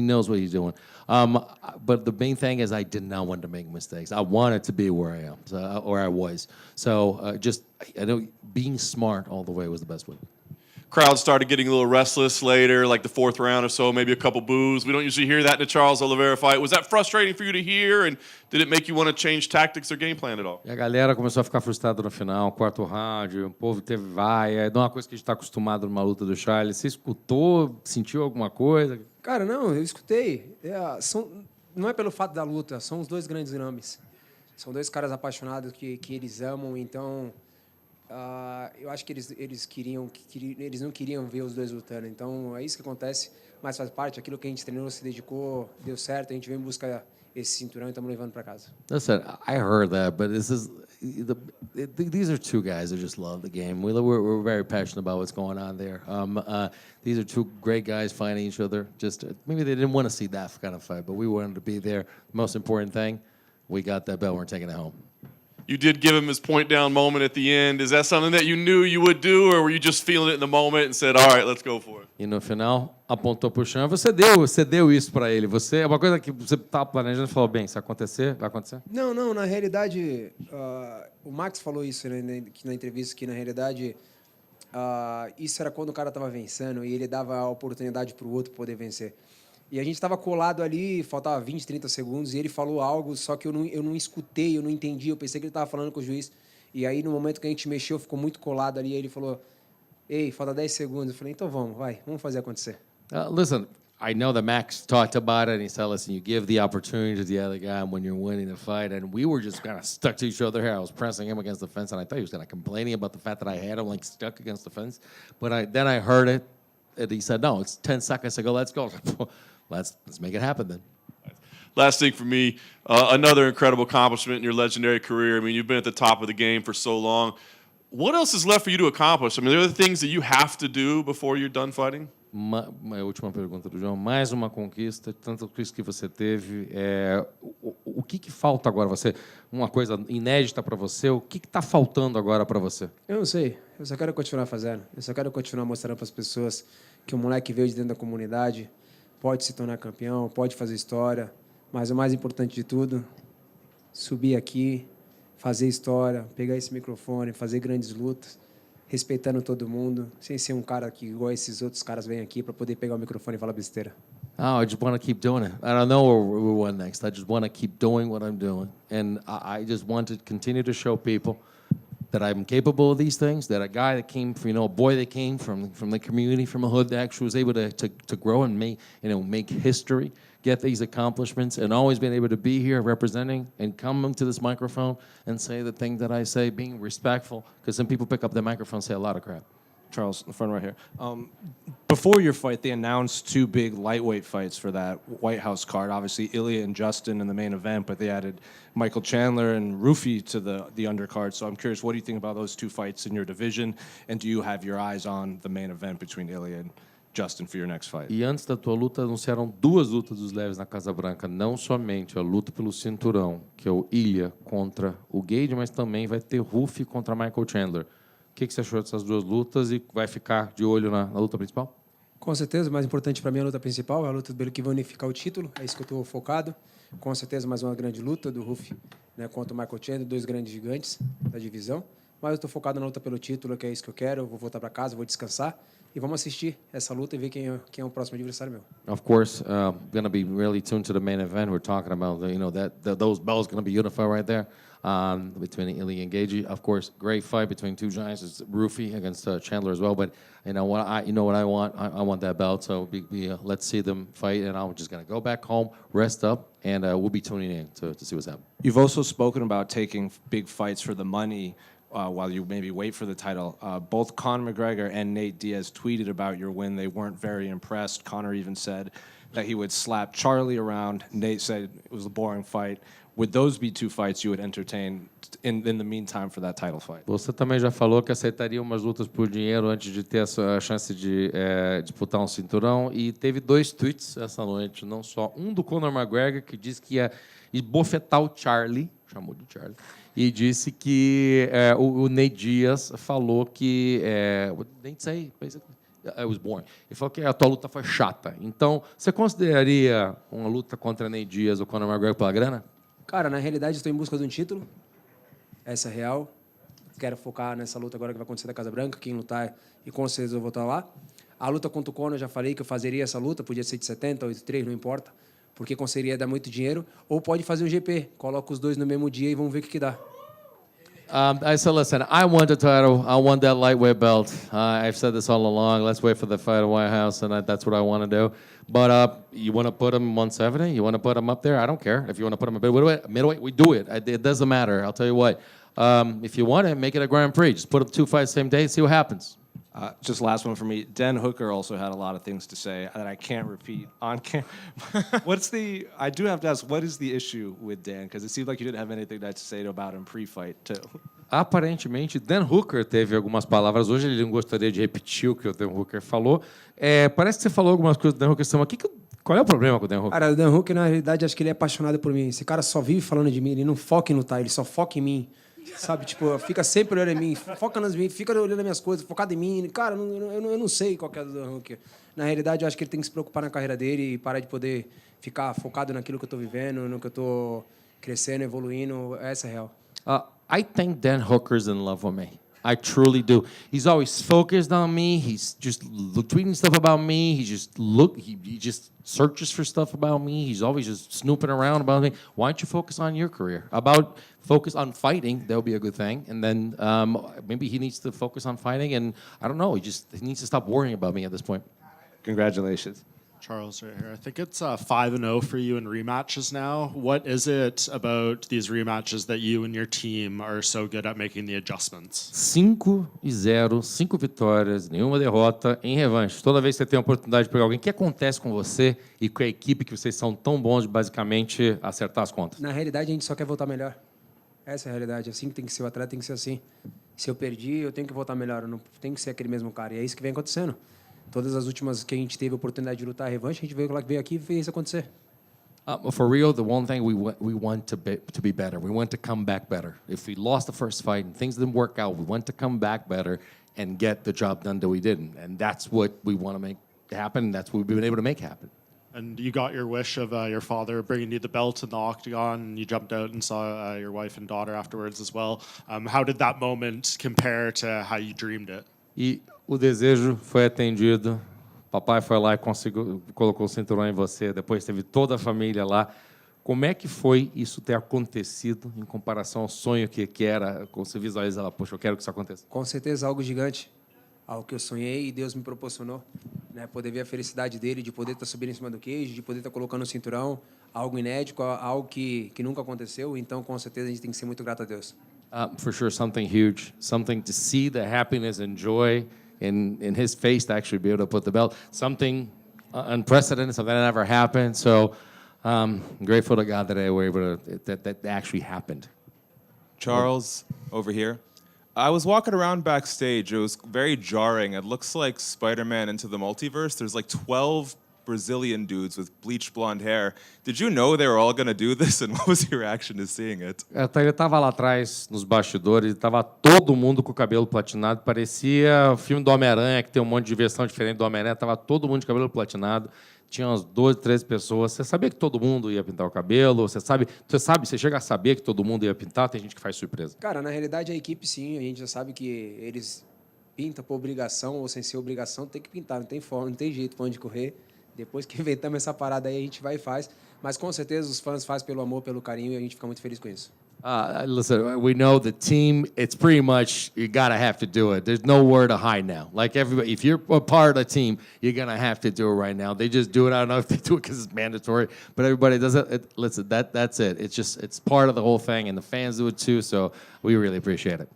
knows what he's doing. But the main thing is I did not want to make mistakes. I wanted to be where I am, or I was. So I know being smart all the way was the best way. Crowd started getting a little restless later, like the fourth round or so, maybe a couple boos. We don't usually hear that in a Charles Oliveira fight. Was that frustrating for you to hear, and did it make you want to change tactics or game plan at all? E a galera começou a ficar frustrada no final, quarto round, o povo teve vaia, não é uma coisa que a gente está acostumado numa luta do Charles. Você escutou, sentiu alguma coisa? Cara, não, eu escutei. Não é pelo fato da luta, são os dois grandes nomes. São dois caras apaixonados que eles amam, então... eu acho que eles não queriam ver os dois lutando. Então, é isso que acontece, mas faz parte. Aquilo que a gente treinou, se dedicou, deu certo. A gente veio em busca desse cinturão e estamos levando para casa. Listen, I heard that, but these are two guys that just love the game. We're very passionate about what's going on there. These are two great guys fighting each other. Just maybe they didn't want to see that kind of fight, but we wanted to be there. The most important thing, we got that belt. We're taking it home. You did give him his point down moment at the end. Is that something that you knew you would do, or were you just feeling it in the moment and said, all right, let's go for it? E no final, apontou para o chão. Você deu isso para ele. É uma coisa que você estava planejando e falou, bem, se acontecer, vai acontecer? Não, na realidade, o Max falou isso na entrevista, que na realidade isso era quando o cara estava vencendo e ele dava a oportunidade para o outro poder vencer. E a gente estava colado ali, faltava 20, 30 segundos, e ele falou algo, só que eu não escutei, eu não entendi, eu pensei que ele estava falando com o juiz. E aí, no momento que a gente mexeu, ficou muito colado ali, aí ele falou, ei, falta 10 segundos. Eu falei, então vamos fazer acontecer. Listen, I know that Max talked about it, and he said, listen, you give the opportunity to the other guy when you're winning the fight, and we were just kind of stuck to each other here. I was pressing him against the fence, and I thought he was kind of complaining about the fact that I had him, like, stuck against the fence. But then I heard it, and he said, no, it's 10 seconds to go, let's go. Let's make it happen then. Last thing for me, another incredible accomplishment in your legendary career. I mean, you've been at the top of the game for so long. What else is left for you to accomplish? I mean, there are things that you have to do before you're done fighting? Uma última pergunta do João. Mais uma conquista, tanta conquista que você teve. O que falta agora? Uma coisa inédita para você? O que está faltando agora para você? Eu não sei. Eu só quero continuar fazendo. Eu só quero continuar mostrando para as pessoas que o moleque veio de dentro da comunidade, pode se tornar campeão, pode fazer história, mas o mais importante de tudo, subir aqui, fazer história, pegar esse microfone, fazer grandes lutas respeitando todo mundo, sem ser um cara que, igual esses outros caras, vêm aqui para poder pegar o microfone e falar besteira. Oh, I just want to keep doing it. I don't know where we're going next. I just want to keep doing what I'm doing. And I just want to continue to show people that I'm capable of these things, that a guy that came from, a boy that came from the community, from a hood, that actually was able to grow and make history, get these accomplishments, and always been able to be here representing and come to this microphone and say the thing that I say, being respectful, because some people pick up the microphone and say a lot of crap. Charles, in the front right here. Before your fight, they announced 2 big lightweight fights for that White House card. Obviously, Ilya and Justin in the main event, but they added Michael Chandler and Rufi to the undercard. So I'm curious, what do you think about those 2 fights in your division? And do you have your eyes on the main event between Ilya and Justin for your next fight? E antes da tua luta, anunciaram 2 lutas dos leves na Casa Branca. Não somente a luta pelo cinturão, que é o Ilya contra o Gage, mas também vai ter Rufi contra Michael Chandler. O que você achou dessas 2 lutas e vai ficar de olho na luta principal? Com certeza, o mais importante para mim é a luta principal, é a luta pelo que vai unificar o título, é isso que eu estou focado. Com certeza, mais uma grande luta do Rufi, né, contra o Michael Chandler, 2 grandes gigantes da divisão. Mas eu estou focado na luta pelo título, que é isso que eu quero. Eu vou voltar para casa, vou descansar e vamos assistir essa luta e ver quem é o próximo adversário meu. Of course, going to be really tuned to the main event. We're talking about, those belts going to be unified right there between Ilya and Gage. Of course, great fight between 2 giants. It's Rufi against Chandler as well. But what I want? I want that belt. So let's see them fight. And I'm just going to go back home, rest up, and we'll be tuning in to see what's happening. You've also spoken about taking big fights for the money while you maybe wait for the title. Both Conor McGregor and Nate Diaz tweeted about your win. They weren't very impressed. Conor even said that he would slap Charlie around. Nate said it was a boring fight. Would those be 2 fights you would entertain in the meantime for that title fight? Você também já falou que aceitaria umas lutas por dinheiro antes de ter a chance de disputar um cinturão. E teve 2 tweets essa noite, não só. Um do Conor McGregor, que disse que ia esbofetar o Charlie, chamou de Charlie, e disse que o Nate Diaz falou que... Didn't say, basically. It was boring. Ele falou que a tua luta foi chata. Então, você consideraria uma luta contra Nate Diaz ou Conor McGregor pela grana? Cara, na realidade, estou em busca de um título. Essa é real. Quero focar nessa luta agora que vai acontecer da Casa Branca. Quem lutar, e com certeza eu vou estar lá. A luta contra o Conor, já falei que eu fazeria essa luta. Podia ser de 70, 83, não importa. Porque conseguiria dar muito dinheiro. Ou pode fazer um GP. Coloca os 2 no mesmo dia e vamos ver o que dá. I said, listen, I want the title. I want that lightweight belt. I've said this all along. Let's wait for the fight at White House, and that's what I want to do. But you want to put him 170? You want to put him up there? I don't care. If you want to put him a middleweight, we do it. It doesn't matter. I'll tell you what. If you want it, make it a Grand Prix. Just put up 2 fights same day, see what happens. Just last one for me. Dan Hooker also had a lot of things to say that I can't repeat on camera. I do have to ask, what is the issue with Dan? Because it seemed like you didn't have anything nice to say about him pre-fight, too. Aparentemente, Dan Hooker teve algumas palavras hoje. Ele não gostaria de repetir o que o Dan Hooker falou. Parece que você falou algumas coisas do Dan Hooker. Qual é o problema com o Dan Hooker? Cara, o Dan Hooker, na realidade, acho que ele é apaixonado por mim. Esse cara só vive falando de mim. Ele não foca em lutar, ele só foca em mim. Sabe, tipo, fica sempre olhando em mim, foca nas minhas, fica olhando nas minhas coisas, focado em mim. Cara, eu não sei qual que é do Dan Hooker. Na realidade, eu acho que ele tem que se preocupar na carreira dele e parar de poder ficar focado naquilo que eu tô vivendo, no que eu tô crescendo, evoluindo. Essa é a real. I think Dan Hooker's in love with me. I truly do. He's always focused on me. He's just tweeting stuff about me. He just searches for stuff about me. He's always just snooping around about me. Why don't you focus on your career? Focus on fighting. That would be a good thing. And then maybe he needs to focus on fighting. And I don't know. He needs to stop worrying about me at this point. Congratulations. Charles right here. I think it's 5-0 for you in rematches now. What is it about these rematches that you and your team are so good at making the adjustments? 5-0, 5 vitórias, nenhuma derrota em revanche. Toda vez que você tem a oportunidade de pegar alguém, o que acontece com você e com a equipe que vocês são tão bons de basicamente acertar as contas? Na realidade, a gente só quer voltar melhor. Essa é a realidade. Assim que tem que ser, o atleta tem que ser assim. Se eu perdi, eu tenho que voltar melhor. Eu não tenho que ser aquele mesmo cara. E é isso que vem acontecendo. Todas as últimas que a gente teve a oportunidade de lutar a revanche, a gente veio aqui e fez isso acontecer. For real, the one thing we want to be better. We want to come back better. If we lost the first fight and things didn't work out, we want to come back better and get the job done that we didn't. And that's what we want to make happen. That's what we've been able to make happen. And you got your wish of your father bringing you the belt in the octagon, and you jumped out and saw your wife and daughter afterwards as well. How did that moment compare to how you dreamed it? E o desejo foi atendido. Papai foi lá e colocou o cinturão em você. Depois teve toda a família lá. Como é que foi isso ter acontecido em comparação ao sonho que era? Como você visualiza lá, poxa, eu quero que isso aconteça. Com certeza algo gigante, algo que eu sonhei e Deus me proporcionou, né? Poder ver a felicidade dele, de poder estar subindo em cima do queijo, de poder estar colocando o cinturão, algo inédito, algo que nunca aconteceu. Então, com certeza, a gente tem que ser muito grato a Deus. For sure, something huge, something to see the happiness and joy in his face to actually be able to put the belt, something unprecedented, something that never happened. So I'm grateful to God that I were able to, that actually happened. Charles, over here. I was walking around backstage. It was very jarring. It looks like Spider-Man Into the Multiverse. There's like 12 Brazilian dudes with bleached blonde hair. Did you know they were all going to do this? And what was your reaction to seeing it? Ele estava lá atrás, nos bastidores, estava todo mundo com o cabelo platinado. Parecia o filme do Homem-Aranha, que tem um monte de versão diferente do Homem-Aranha. Estava todo mundo de cabelo platinado. Tinha umas 12, 13 pessoas. Você sabia que todo mundo ia pintar o cabelo? Você chega a saber que todo mundo ia pintar? Tem gente que faz surpresa. Cara, na realidade, a equipe, sim. A gente já sabe que eles pintam por obrigação ou sem ser obrigação. Tem que pintar, não tem forma, não tem jeito para onde correr. Depois que inventamos essa parada aí, a gente vai e faz. Mas, com certeza, os fãs fazem pelo amor, pelo carinho, e a gente fica muito feliz com isso. Listen, we know the team, it's pretty much, you gotta have to do it. There's nowhere to hide now. Like everybody, if you're a part of the team, you're gonna have to do it right now. They just do it. I don't know if they do it because it's mandatory, but everybody does it. Listen, that's it. It's part of the whole thing, and the fans do it too, so we really appreciate it.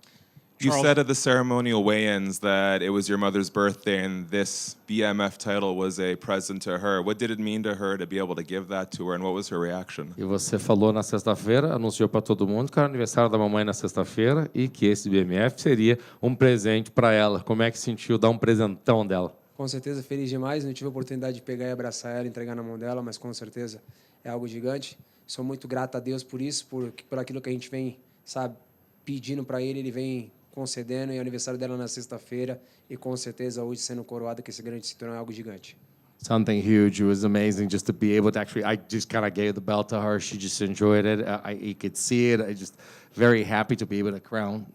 You said at the ceremonial weigh-ins that it was your mother's birthday and this BMF title was a present to her. What did it mean to her to be able to give that to her, and what was her reaction? E você falou na sexta-feira, anunciou para todo mundo que era aniversário da mamãe na sexta-feira e que esse BMF seria um presente para ela. Como é que sentiu dar um presentão dela? Com certeza, feliz demais. Não tive a oportunidade de pegar e abraçar ela, entregar na mão dela, mas com certeza é algo gigante. Sou muito grato a Deus por isso, por aquilo que a gente vem, sabe, pedindo para ele vem concedendo, e o aniversário dela na sexta-feira, e com certeza hoje sendo coroada com esse grande cinturão é algo gigante. Something huge. It was amazing just to be able to actually, I just kind of gave the belt to her. She just enjoyed it. You could see it. I just very happy to be able to crown,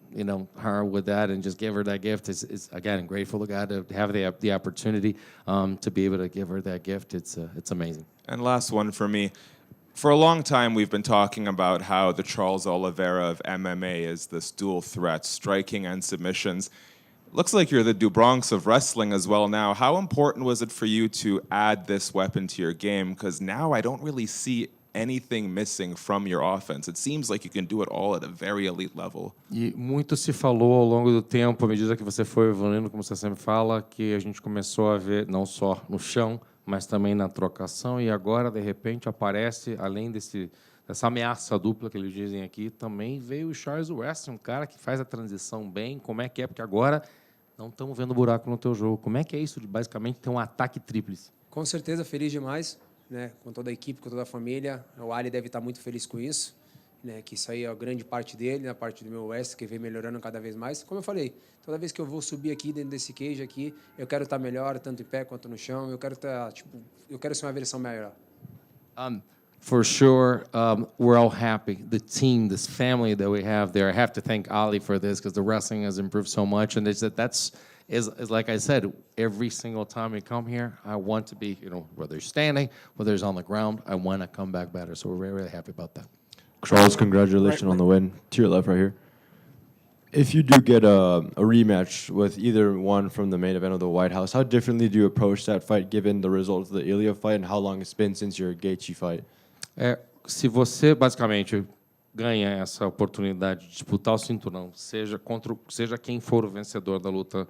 her with that and just give her that gift. It's again, grateful to God to have the opportunity to be able to give her that gift. It's amazing. And last one for me. For a long time, we've been talking about how the Charles Oliveira of MMA is this dual threat, striking and submissions. Looks like you're the Dubronx of wrestling as well now. How important was it for you to add this weapon to your game? Because now I don't really see anything missing from your offense. It seems like you can do it all at a very elite level. E muito se falou ao longo do tempo, à medida que você foi evoluindo, como você sempre fala, que a gente começou a ver, não só no chão, mas também na trocação, e agora, de repente, aparece, além dessa ameaça dupla que eles dizem aqui, também veio o Charles Weston, um cara que faz a transição bem. Como é que é? Porque agora não estamos vendo buraco no teu jogo. Como é que é isso de, basicamente, ter um ataque tríplice? Com certeza, feliz demais, né? Com toda a equipe, com toda a família. O Ali deve estar muito feliz com isso, né? Que isso aí é a grande parte dele, a parte do meu West, que vem melhorando cada vez mais. Como eu falei, toda vez que eu vou subir aqui dentro desse cage aqui, eu quero estar melhor, tanto em pé quanto no chão. Eu quero estar, eu quero ser uma versão melhor. For sure, we're all happy. The team, this family that we have there. I have to thank Ali for this because the wrestling has improved so much, and that's like I said, every single time we come here, I want to be, whether it's standing, whether it's on the ground, I want to come back better. So we're really, really happy about that. Charles, congratulations on the win. To your left right here. If you do get a rematch with either one from the main event of the White House, how differently do you approach that fight given the results of the Ilya fight and how long it's been since your Gaethje fight? Se você, basicamente, ganha essa oportunidade de disputar o cinturão, seja quem for o vencedor da luta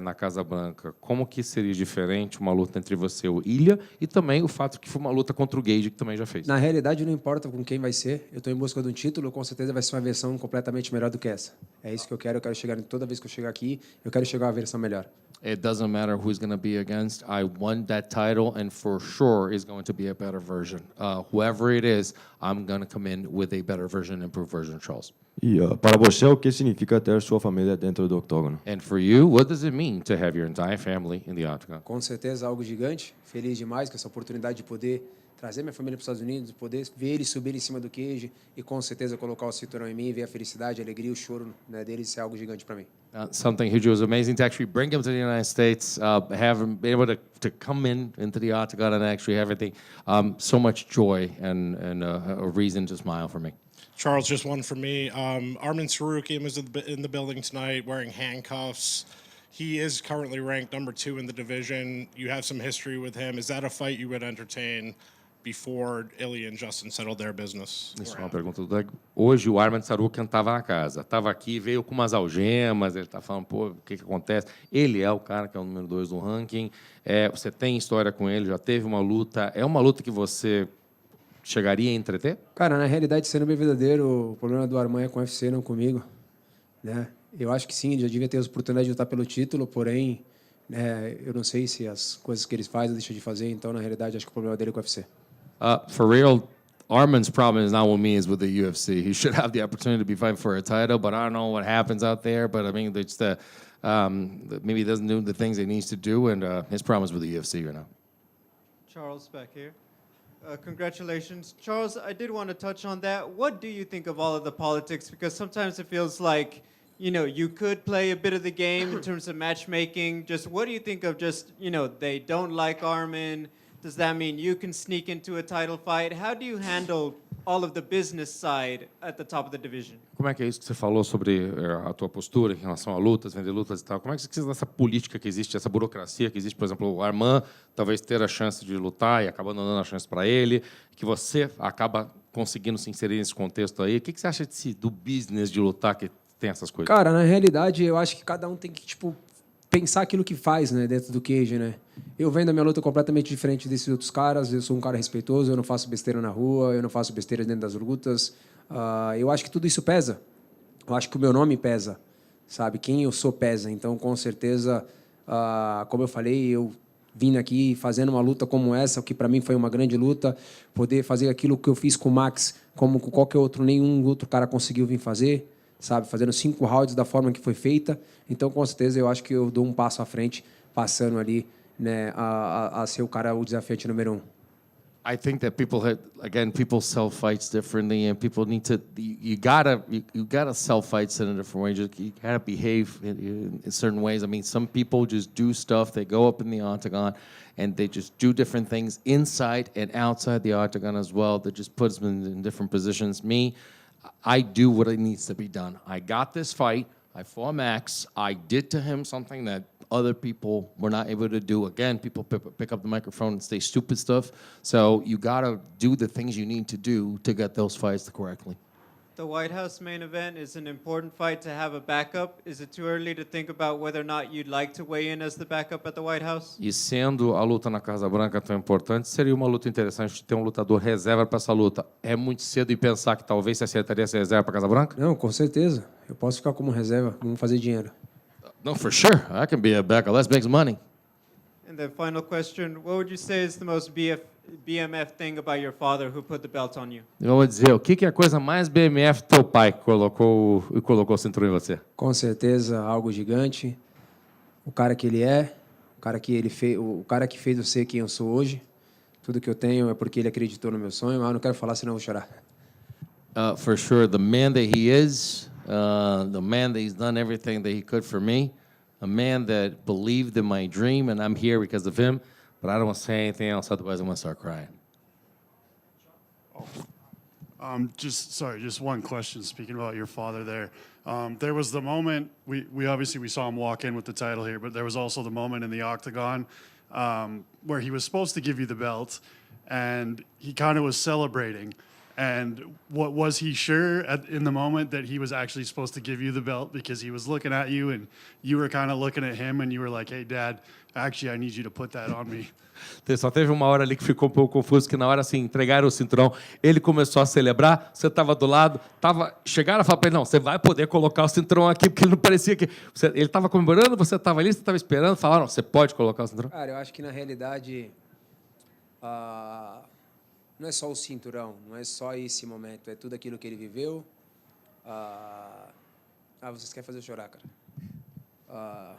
na Casa Branca, como que seria diferente uma luta entre você e o Ilya e também o fato que foi uma luta contra o Gaethje, que também já fez? Na realidade, não importa com quem vai ser. Eu estou em busca de um título, com certeza vai ser uma versão completamente melhor do que essa. É isso que eu quero chegar, toda vez que eu chegar aqui, eu quero chegar a versão melhor. It doesn't matter who's going to be against. I won that title, and for sure is going to be a better version. Whoever it is, I'm going to come in with a better version, improved version, Charles. E para você, o que significa ter sua família dentro do octógono? And for you, what does it mean to have your entire family in the octagon? Com certeza algo gigante. Feliz demais com essa oportunidade de poder trazer minha família para os Estados Unidos, poder ver eles subir em cima do cage e com certeza colocar o cinturão em mim, ver a felicidade, a alegria, o choro, né, deles, isso é algo gigante para mim. Something huge. It was amazing to actually bring him to the United States, have him be able to come into the octagon and actually have everything. So much joy and a reason to smile for me. Charles, just one for me. Arman Sarukian is in the building tonight wearing handcuffs. He is currently ranked number 2 in the division. You have some history with him. Is that a fight you would entertain before Ilya and Justin settled their business? Isso é uma pergunta do Doug. Hoje o Arman Sarukian estava na casa. Estava aqui, veio com umas algemas. Ele está falando, pô, o que acontece? Ele é o cara que é o número 2 do ranking. Você tem história com ele, já teve uma luta. É uma luta que você chegaria a entreter? Cara, na realidade, sendo bem verdadeiro, o problema do Arman é com o UFC, não comigo, né? Eu acho que sim, já devia ter a oportunidade de lutar pelo título, porém, eu não sei se as coisas que eles fazem deixam de fazer, então, na realidade, acho que o problema dele é com o UFC. For real, Arman's problem is not with me, it's with the UFC. He should have the opportunity to be fighting for a title, but I don't know what happens out there. But I mean, it's maybe he doesn't do the things he needs to do, and his problem is with the UFC right now. Charles back here. Congratulations. Charles, I did want to touch on that. What do you think of all of the politics? Because sometimes it feels like, you could play a bit of the game in terms of matchmaking. Just what do you think of just, they don't like Arman. Does that mean you can sneak into a title fight? How do you handle all of the business side at the top of the division? Como é que é isso que você falou sobre a tua postura em relação a lutas, vender lutas e tal? Como é que você precisa dessa política que existe, essa burocracia que existe? Por exemplo, o Arman talvez ter a chance de lutar e acaba não dando a chance para ele, que você acaba conseguindo se inserir nesse contexto aí. O que você acha do business de lutar que tem essas coisas? Cara, na realidade, eu acho que cada um tem que, pensar aquilo que faz, né, dentro do cage, né? Eu venho da minha luta completamente diferente desses outros caras. Eu sou um cara respeitoso, eu não faço besteira na rua, eu não faço besteira dentro das lutas. Eu acho que tudo isso pesa. Eu acho que o meu nome pesa, sabe? Quem eu sou pesa. Então, com certeza, como eu falei, eu vim aqui fazendo uma luta como essa, que para mim foi uma grande luta, poder fazer aquilo que eu fiz com o Max, como com qualquer outro, nenhum outro cara conseguiu vir fazer, sabe? Fazendo 5 rounds da forma que foi feita. Então, com certeza, eu acho que eu dou um passo à frente, passando ali, né, a ser o cara, o desafiante número 1. I think that people sell fights differently, and people need to. You gotta sell fights in a different way. You gotta behave in certain ways. I mean, some people just do stuff. They go up in the octagon, and they just do different things inside and outside the octagon as well. That just puts them in different positions. Me, I do what needs to be done. I got this fight. I fought Max. I did to him something that other people were not able to do. Again, people pick up the microphone and say stupid stuff. So you got to do the things you need to do to get those fights correctly. The White House main event is an important fight to have a backup. Is it too early to think about whether or not you'd like to weigh in as the backup at the White House? E sendo a luta na Casa Branca tão importante, seria uma luta interessante ter um lutador reserva para essa luta. É muito cedo em pensar que talvez você acertaria essa reserva para Casa Branca? Não, com certeza. Eu posso ficar como reserva, vamos fazer dinheiro. No, for sure. I can be a backup. Let's make some money. And the final question, what would you say is the most BMF thing about your father who put the belt on you? Eu vou dizer, o que é a coisa mais BMF do teu pai que colocou o cinturão em você? Com certeza, algo gigante. O cara que ele é, o cara que fez eu ser quem eu sou hoje. Tudo que eu tenho é porque ele acreditou no meu sonho. Eu não quero falar, senão eu vou chorar. For sure, the man that he is, the man that he's done everything that he could for me, a man that believed in my dream, and I'm here because of him. But I don't want to say anything else, otherwise I'm going to start crying. Just one question. Speaking about your father there, there was the moment we obviously saw him walk in with the title here, but there was also the moment in the octagon where he was supposed to give you the belt, and he kind of was celebrating. And what was he sure in the moment that he was actually supposed to give you the belt because he was looking at you and you were kind of looking at him and you were like, hey, Dad, actually, I need you to put that on me. Só teve uma hora ali que ficou um pouco confuso, que na hora assim, entregaram o cinturão, ele começou a celebrar, você estava do lado, chegaram a falar para ele, não, você vai poder colocar o cinturão aqui, porque ele não parecia que... ele estava comemorando, você estava ali, você estava esperando, falaram, você pode colocar o cinturão? Cara, eu acho que na realidade não é só o cinturão, não é só esse momento, é tudo aquilo que ele viveu. Vocês querem fazer eu chorar, cara.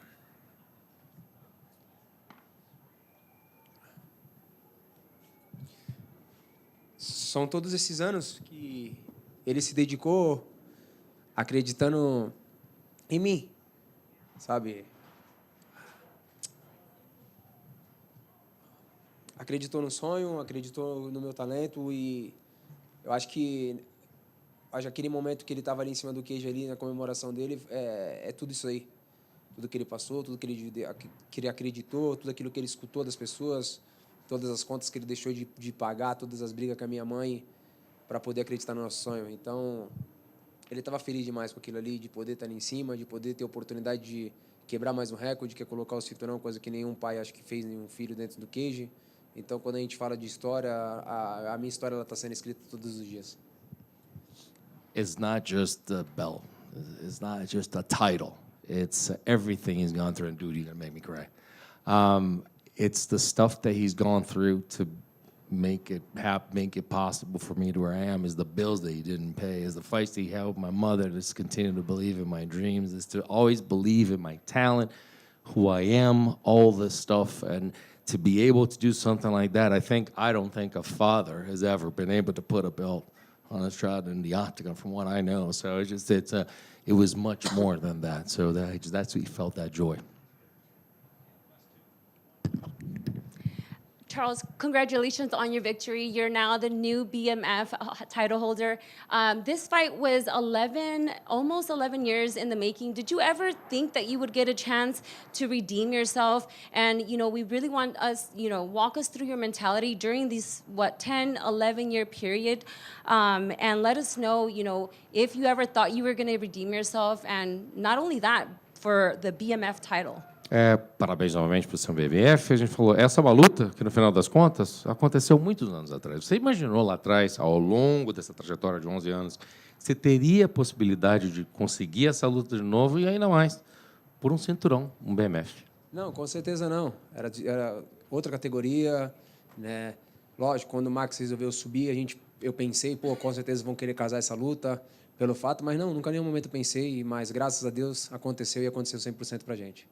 São todos esses anos que ele se dedicou acreditando em mim, sabe? Acreditou no sonho, acreditou no meu talento e eu acho que aquele momento que ele estava ali em cima do queijo ali na comemoração dele é tudo isso aí, tudo que ele passou, tudo que ele acreditou, tudo aquilo que ele escutou das pessoas, todas as contas que ele deixou de pagar, todas as brigas com a minha mãe para poder acreditar no nosso sonho. Então ele estava feliz demais com aquilo ali, de poder estar ali em cima, de poder ter a oportunidade de quebrar mais um recorde, que é colocar o cinturão, coisa que nenhum pai acho que fez, nenhum filho dentro do cage. Então, quando a gente fala de história, a minha história ela está sendo escrita todos os dias. It's not just the belt. It's not just a title. It's everything he's gone through. And dude, you're gonna make me cry. It's the stuff that he's gone through to make it possible for me to where I am. Is the bills that he didn't pay. Is the fights that he had with my mother. Is continue to believe in my dreams. Is to always believe in my talent, who I am, all this stuff, and to be able to do something like that, I don't think a father has ever been able to put a belt on his child in the octagon, from what I know. So it was much more than that. So that's what he felt, that joy. Charles, congratulations on your victory. You're now the new BMF title holder. This fight was almost 11 years in the making. Did you ever think that you would get a chance to redeem yourself? And, we really want us, walk us through your mentality during these, 10, 11-year period. And let us know, if you ever thought you were going to redeem yourself. And not only that, for the BMF title. Parabéns novamente para o seu BBF. A gente falou, essa é uma luta que, no final das contas, aconteceu muitos anos atrás. Você imaginou lá atrás, ao longo dessa trajetória de 11 anos, que você teria a possibilidade de conseguir essa luta de novo e ainda mais, por um cinturão, um BMF? Não, com certeza não. Era outra categoria, né? Lógico, quando o Max resolveu subir, eu pensei, com certeza vão querer casar essa luta pelo fato, mas não, nunca em nenhum momento pensei, mas graças a Deus aconteceu e aconteceu 100% pra gente.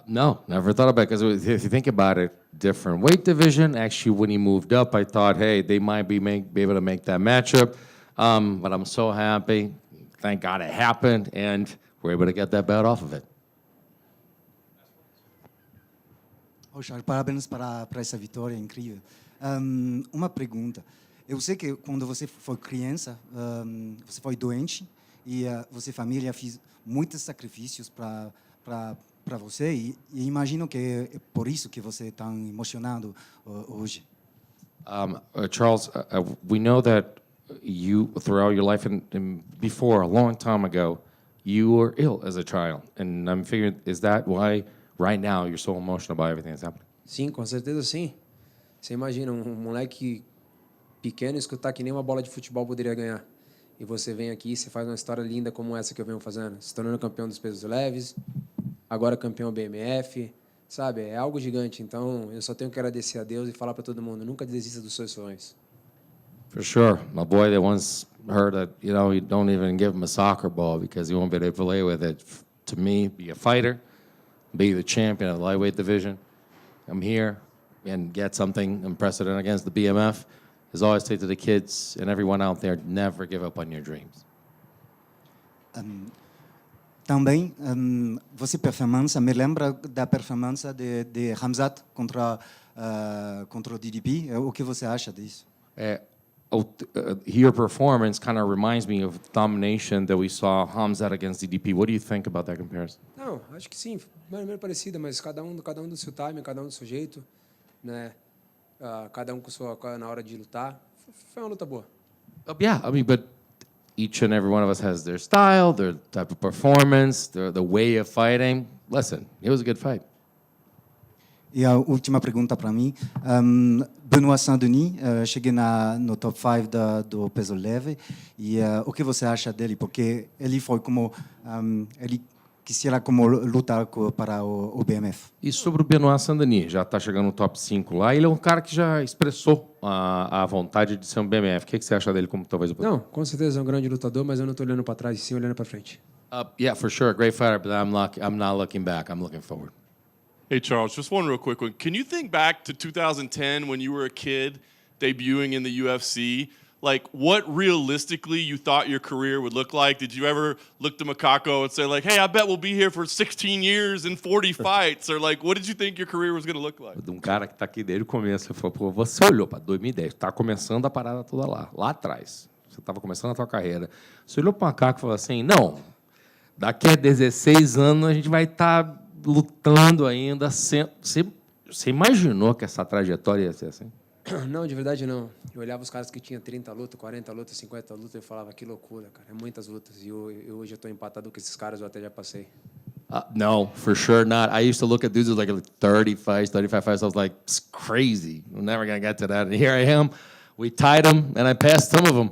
No, never thought about it, because if you think about it, different weight division. Actually, when he moved up, I thought, hey, they might be able to make that matchup. But I'm so happy. Thank God it happened, and we're able to get that belt off of it. Charles, parabéns para essa vitória incrível. Uma pergunta. Eu sei que quando você foi criança, você foi doente e você família fez muitos sacrifícios para você e imagino que é por isso que você é tão emocionado hoje. Charles, we know that you, throughout your life and before, a long time ago, you were ill as a child. And I'm figuring, is that why right now you're so emotional about everything that's happening? Sim, com certeza sim. Você imagina um moleque pequeno escutar que nem uma bola de futebol poderia ganhar. E você vem aqui e você faz uma história linda como essa que eu venho fazendo. Se tornando campeão dos pesos leves, agora campeão BMF, sabe? É algo gigante. Então, eu só tenho que agradecer a Deus e falar para todo mundo, nunca desista dos seus sonhos. For sure. My boy that once heard that, you don't even give him a soccer ball because he won't be able to play with it. To me, be a fighter, be the champion of the lightweight division, come here and get something unprecedented against the BMF. Is always say to the kids and everyone out there, never give up on your dreams. Também, você performance me lembra da performance de Khamzat contra o DDP. O que você acha disso? Your performance kind of reminds me of the domination that we saw Khamzat against DDP. What do you think about that comparison? Não, acho que sim, mais ou menos parecida, mas cada um do seu time, cada um do seu jeito, né? Cada um na hora de lutar. Foi uma luta boa. Yeah, I mean, but each and every one of us has their style, their type of performance, the way of fighting. Listen, it was a good fight. E a última pergunta para mim. Benoit Saint-Denis, cheguei no top 5 do peso leve. E o que você acha dele? Porque ele foi como... ele quisiera como lutar para o BMF. E sobre o Benoit Saint-Denis, já está chegando no top 5 lá. Ele é um cara que já expressou a vontade de ser um BMF. O que você acha dele como talvez... Não, com certeza é um grande lutador, mas eu não estou olhando para trás, sim olhando para frente. Yeah, for sure. Great fighter, but I'm not looking back. I'm looking forward. Hey, Charles, just one real quick one. Can you think back to 2010 when you were a kid debuting in the UFC? Like, what realistically you thought your career would look like? Did you ever look to Macaco and say, like, hey, I bet we'll be here for 16 years and 40 fights? Or, like, what did you think your career was going to look like? De um cara que está aqui desde o começo. Falou, pô, você olhou para 2010, está começando a parada toda lá atrás. Você estava começando a tua carreira. Você olhou para o Macaco e falou assim, não, daqui a 16 anos a gente vai estar lutando ainda. Você imaginou que essa trajetória ia ser assim? Não, de verdade não. Eu olhava os caras que tinham 30 lutas, 40 lutas, 50 lutas e falava, que loucura, cara. É muitas lutas. E eu hoje eu estou empatado com esses caras, eu até já passei. No, for sure not. I used to look at dudes with like 30 fights, 35 fights. I was like, it's crazy. We're never going to get to that. And here I am. We tied them, and I passed some of them.